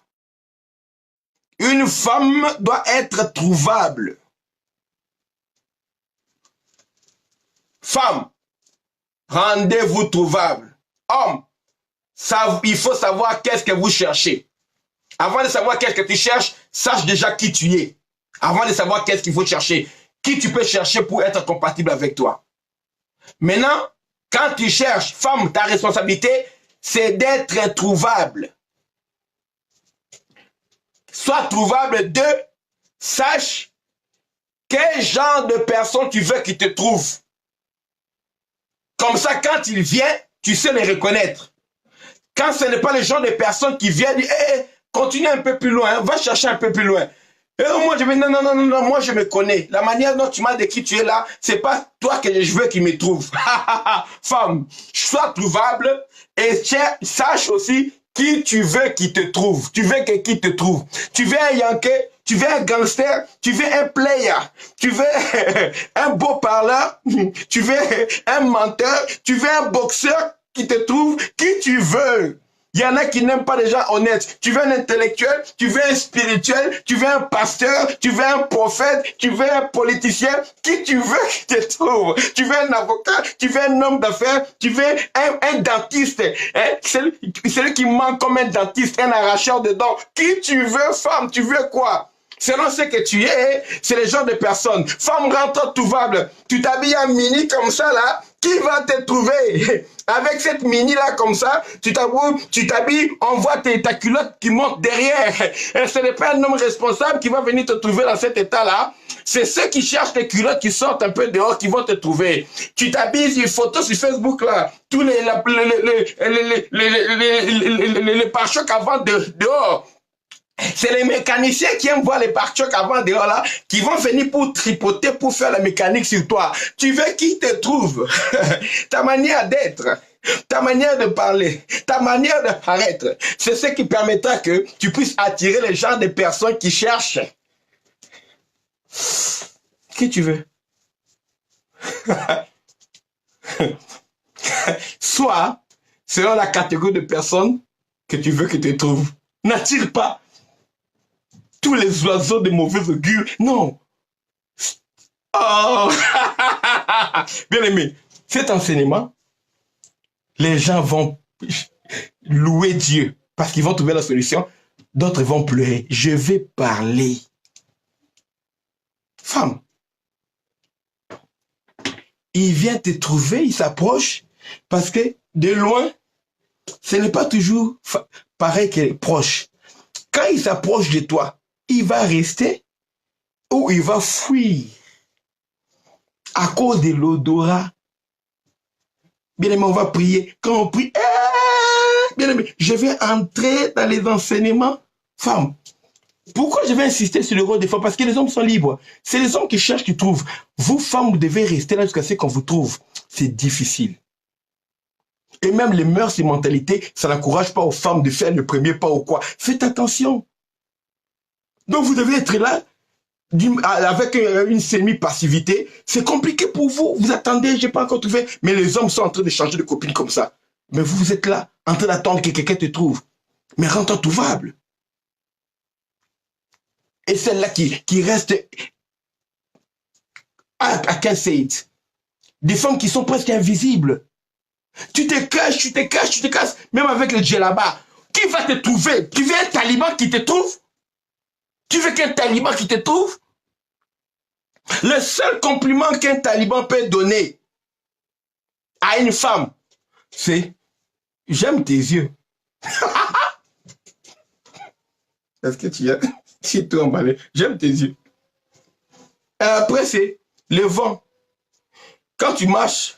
Une femme doit être trouvable. Femme, rendez-vous trouvable. Homme, il faut savoir qu'est-ce que vous cherchez. Avant de savoir qu'est-ce que tu cherches, sache déjà qui tu es. Avant de savoir qu'est-ce qu'il faut chercher, qui tu peux chercher pour être compatible avec toi. Maintenant, quand tu cherches, femme, ta responsabilité, c'est d'être trouvable. Sois trouvable. 2, sache quel genre de personne tu veux qu'il te trouve. Comme ça, quand il vient, tu sais les reconnaître. Quand ce n'est pas le genre de personnes qui viennent dire, hey, continue un peu plus loin, va chercher un peu plus loin. Et moi, je vais, non, moi, je me connais. La manière dont tu m'as décrit, tu es là, c'est pas toi que je veux qu'il me trouve. Femme, sois trouvable et sache aussi qui tu veux qu'il te trouve. Tu veux qu'il te trouve. Tu veux un Yankee, tu veux un gangster, tu veux un player, tu veux un beau parleur, tu veux un menteur, tu veux un boxeur qui te trouve, qui tu veux. Il y en a qui n'aiment pas les gens honnêtes. Tu veux un intellectuel, tu veux un spirituel, tu veux un pasteur, tu veux un prophète, tu veux un politicien, qui tu veux qui te trouve. Tu veux un avocat, tu veux un homme d'affaires, tu veux un dentiste, hein? Celui qui manque comme un dentiste, un arracheur de dents. Qui tu veux, femme, tu veux quoi? Selon ce que tu es, c'est le genre de personne. Femme rentre trouvable. Tu t'habilles en mini comme ça, là. Qui va te trouver? Avec cette mini-là, comme ça, tu t'habilles, on voit ta culotte qui monte derrière. Et ce n'est pas un homme responsable qui va venir te trouver dans cet état-là. C'est ceux qui cherchent les culottes qui sortent un peu dehors qui vont te trouver. Tu t'habilles une photo sur Facebook, là. Tous les pare-chocs avant dehors. C'est les mécaniciens qui aiment voir les pare-chocs avant dehors là, qui vont venir pour tripoter, pour faire la mécanique sur toi. Tu veux qu'ils te trouvent. Ta manière d'être, ta manière de parler, ta manière de paraître, c'est ce qui permettra que tu puisses attirer les gens de personnes qui cherchent. Qui tu veux? Soit, selon la catégorie de personnes que tu veux qu'ils te trouvent. N'attire pas tous les oiseaux de mauvais augure. Non. Oh. Bien aimé, cet enseignement, les gens vont louer Dieu parce qu'ils vont trouver la solution. D'autres vont pleurer. Je vais parler. Femme, il vient te trouver, il s'approche parce que de loin, ce n'est pas toujours pareil que proche. Quand il s'approche de toi, il va rester ou il va fuir à cause de l'odorat. Bien aimé, on va prier. Quand on prie, bien aimé, je vais entrer dans les enseignements. Femme, pourquoi je vais insister sur le rôle des femmes? Parce que les hommes sont libres. C'est les hommes qui cherchent, qui trouvent. Vous, femmes, vous devez rester là jusqu'à ce qu'on vous trouve. C'est difficile. Et même les mœurs et mentalités, ça n'encourage pas aux femmes de faire le premier pas ou quoi. Faites attention. Donc vous devez être là avec une semi-passivité. C'est compliqué pour vous. Vous attendez, je n'ai pas encore trouvé. Mais les hommes sont en train de changer de copine comme ça. Mais vous êtes là, en train d'attendre que quelqu'un te trouve. Mais rentre trouvable. Et celle-là qui reste à quel site? Des femmes qui sont presque invisibles. Tu te caches, tu te caches, tu te casses. Même avec le djellaba. Qui va te trouver? Tu veux un taliban qui te trouve? Tu veux qu'un taliban qui te trouve? Le seul compliment qu'un taliban peut donner à une femme, c'est « J'aime tes yeux. » Est-ce que tu as... Si tu emballé, j'aime tes yeux. Et après, c'est le vent. Quand tu marches,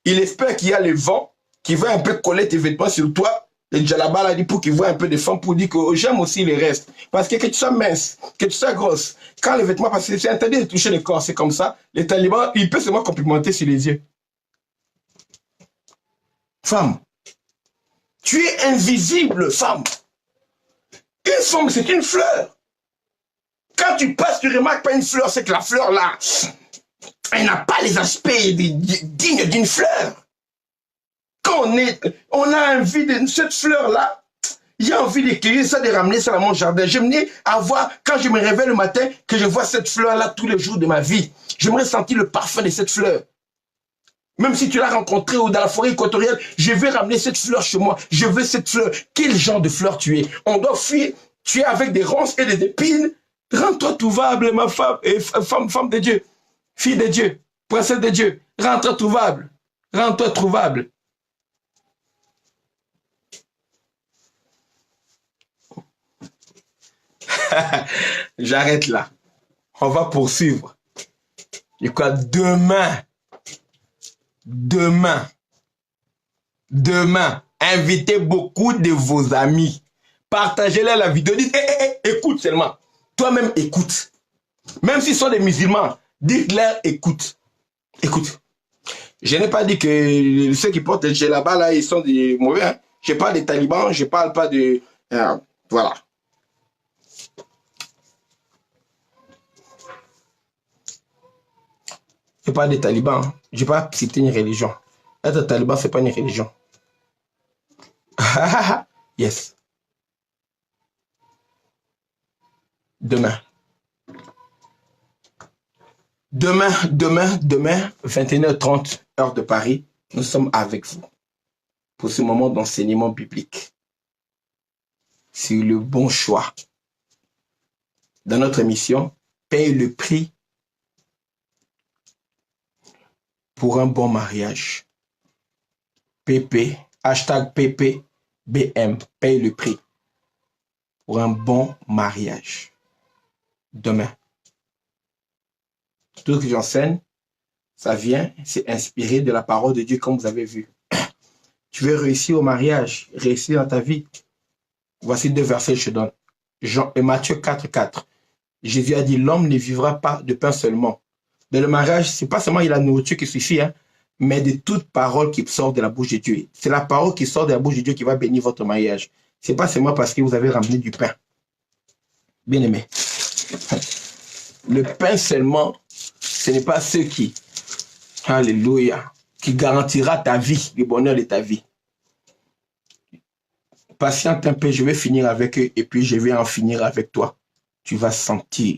il espère qu'il y a le vent qui va un peu coller tes vêtements sur toi. Le djellaba là dit pour qu'il voit un peu de femmes pour dire que oh, j'aime aussi le reste. Parce que tu sois mince, que tu sois grosse, quand les vêtements, parce que c'est interdit de toucher le corps, c'est comme ça. Les talibans, il peut seulement complimenter sur les yeux. Femme, tu es invisible, femme. Une femme, c'est une fleur. Quand tu passes, tu remarques pas une fleur, c'est que la fleur là, elle n'a pas les aspects dignes d'une fleur. quand on a envie de cette fleur-là, j'ai envie de cueillir ça, de ramener ça dans mon jardin. J'aimerais avoir, quand je me réveille le matin, que je vois cette fleur-là tous les jours de ma vie. J'aimerais sentir le parfum de cette fleur. Même si tu l'as rencontrée ou dans la forêt équatoriale, je vais ramener cette fleur chez moi. Je veux cette fleur. Quel genre de fleur tu es? On doit fuir. Tu es avec des ronces et des épines. Rends-toi trouvable, ma femme, et femme de Dieu. Fille de Dieu. Princesse de Dieu. Rends-toi trouvable. Rends-toi trouvable. J'arrête là. On va poursuivre. Et quoi, demain, invitez beaucoup de vos amis. Partagez-leur la vidéo. Dites, écoute seulement. Toi-même, écoute. Même s'ils sont des musulmans, dites-leur, écoute. Écoute. Je n'ai pas dit que ceux qui portent le djellaba, là, ils sont des mauvais. Hein. Je parle des talibans, je parle pas de... voilà. Je parle des talibans. Je ne vais pas citer une religion. Être taliban, ce n'est pas une religion. Yes. Demain, 21h30, heure de Paris, nous sommes avec vous pour ce moment d'enseignement biblique. C'est le bon choix. Dans notre émission, paye le prix pour un bon mariage. PP, hashtag PPBM, paye le prix pour un bon mariage. Demain. Tout ce que j'enseigne, ça vient, c'est inspiré de la parole de Dieu, comme vous avez vu. Tu veux réussir au mariage, réussir dans ta vie. Voici 2 versets que je te donne. Matthieu 4,4. Jésus a dit, l'homme ne vivra pas de pain seulement. Dans le mariage, c'est pas seulement la nourriture qui suffit, hein, mais de toute parole qui sort de la bouche de Dieu. C'est la parole qui sort de la bouche de Dieu qui va bénir votre mariage. C'est pas seulement parce que vous avez ramené du pain. Bien aimé. Le pain seulement, ce n'est pas ce qui, alléluia, qui garantira ta vie, le bonheur de ta vie. Patiente un peu, je vais finir avec eux et puis je vais en finir avec toi. Tu vas sentir.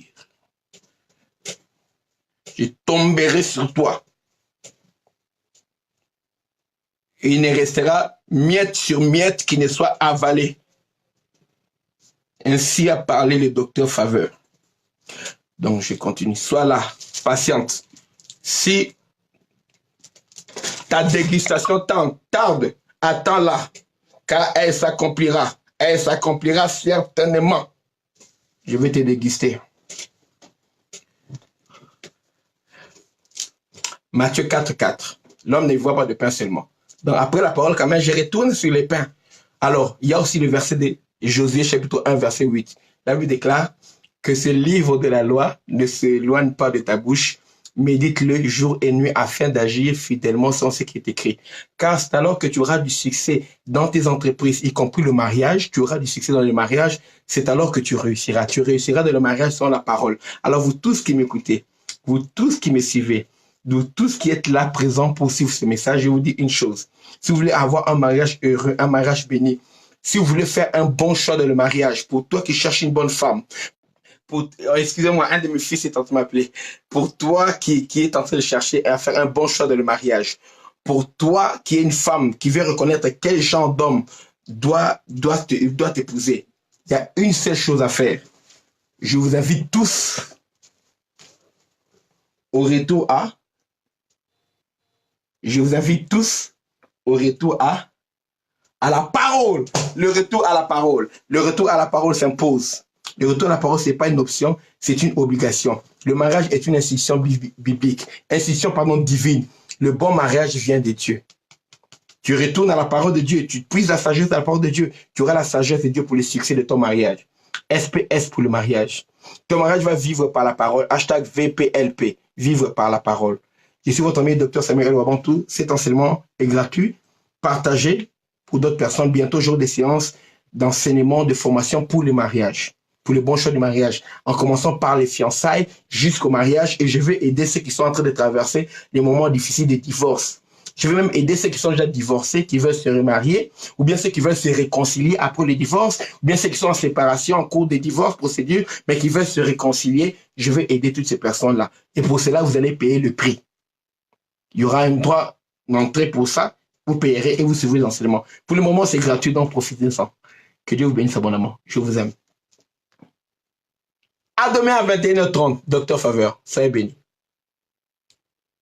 Je tomberai sur toi. Et il ne restera miette sur miette qui ne soit avalée. Ainsi a parlé le docteur Faveur. Donc je continue. Sois là, patiente. Si ta dégustation tarde, attends-la, car elle s'accomplira. Elle s'accomplira certainement. Je vais te déguster. Matthieu 4,4. L'homme ne voit pas de pain seulement. Donc après la parole, quand même, je retourne sur les pains. Alors, il y a aussi le verset de Josué, chapitre 1, verset 8. La Bible déclare que ce livre de la loi ne s'éloigne pas de ta bouche, médite-le jour et nuit afin d'agir fidèlement sans ce qui est écrit. Car c'est alors que tu auras du succès dans tes entreprises, y compris le mariage, tu auras du succès dans le mariage, c'est alors que tu réussiras. Tu réussiras dans le mariage sans la parole. Alors vous tous qui m'écoutez, vous tous qui me suivez, vous tous qui êtes là présents pour suivre ce message, je vous dis une chose. Si vous voulez avoir un mariage heureux, un mariage béni, si vous voulez faire un bon choix dans le mariage, pour toi qui cherches une bonne femme, excusez-moi, un de mes fils est en train de m'appeler. Pour toi qui est en train de chercher à faire un bon choix dans le mariage. Pour toi qui est une femme qui veut reconnaître quel genre d'homme doit t'épouser. Il y a une seule chose à faire. Je vous invite tous au retour à. Je vous invite tous au retour à la parole. Le retour à la parole. Le retour à la parole s'impose. Le retour à la parole, ce n'est pas une option, c'est une obligation. Le mariage est une institution biblique, institution divine. Le bon mariage vient de Dieu. Tu retournes à la parole de Dieu, tu puises la sagesse de la parole de Dieu, tu auras la sagesse de Dieu pour le succès de ton mariage. SPS pour le mariage. Ton mariage va vivre par la parole. Hashtag VPLP, vivre par la parole. Je suis votre ami, Dr Samuel Wabantou. Cet enseignement est gratuit. Partagez pour d'autres personnes. Bientôt, jour des séances d'enseignement, de formation pour le mariage. Pour le bon choix du mariage, en commençant par les fiançailles jusqu'au mariage, et je vais aider ceux qui sont en train de traverser les moments difficiles de divorce. Je vais même aider ceux qui sont déjà divorcés, qui veulent se remarier, ou bien ceux qui veulent se réconcilier après le divorce, ou bien ceux qui sont en séparation, en cours de divorce, procédure, mais qui veulent se réconcilier. Je vais aider toutes ces personnes-là. Et pour cela, vous allez payer le prix. Il y aura un droit d'entrée pour ça. Vous payerez et vous suivrez l'enseignement. Pour le moment, c'est gratuit, donc profitez-en. Que Dieu vous bénisse abondamment. Je vous aime. À demain à 21h30, Docteur Faveur. Soyez bénis.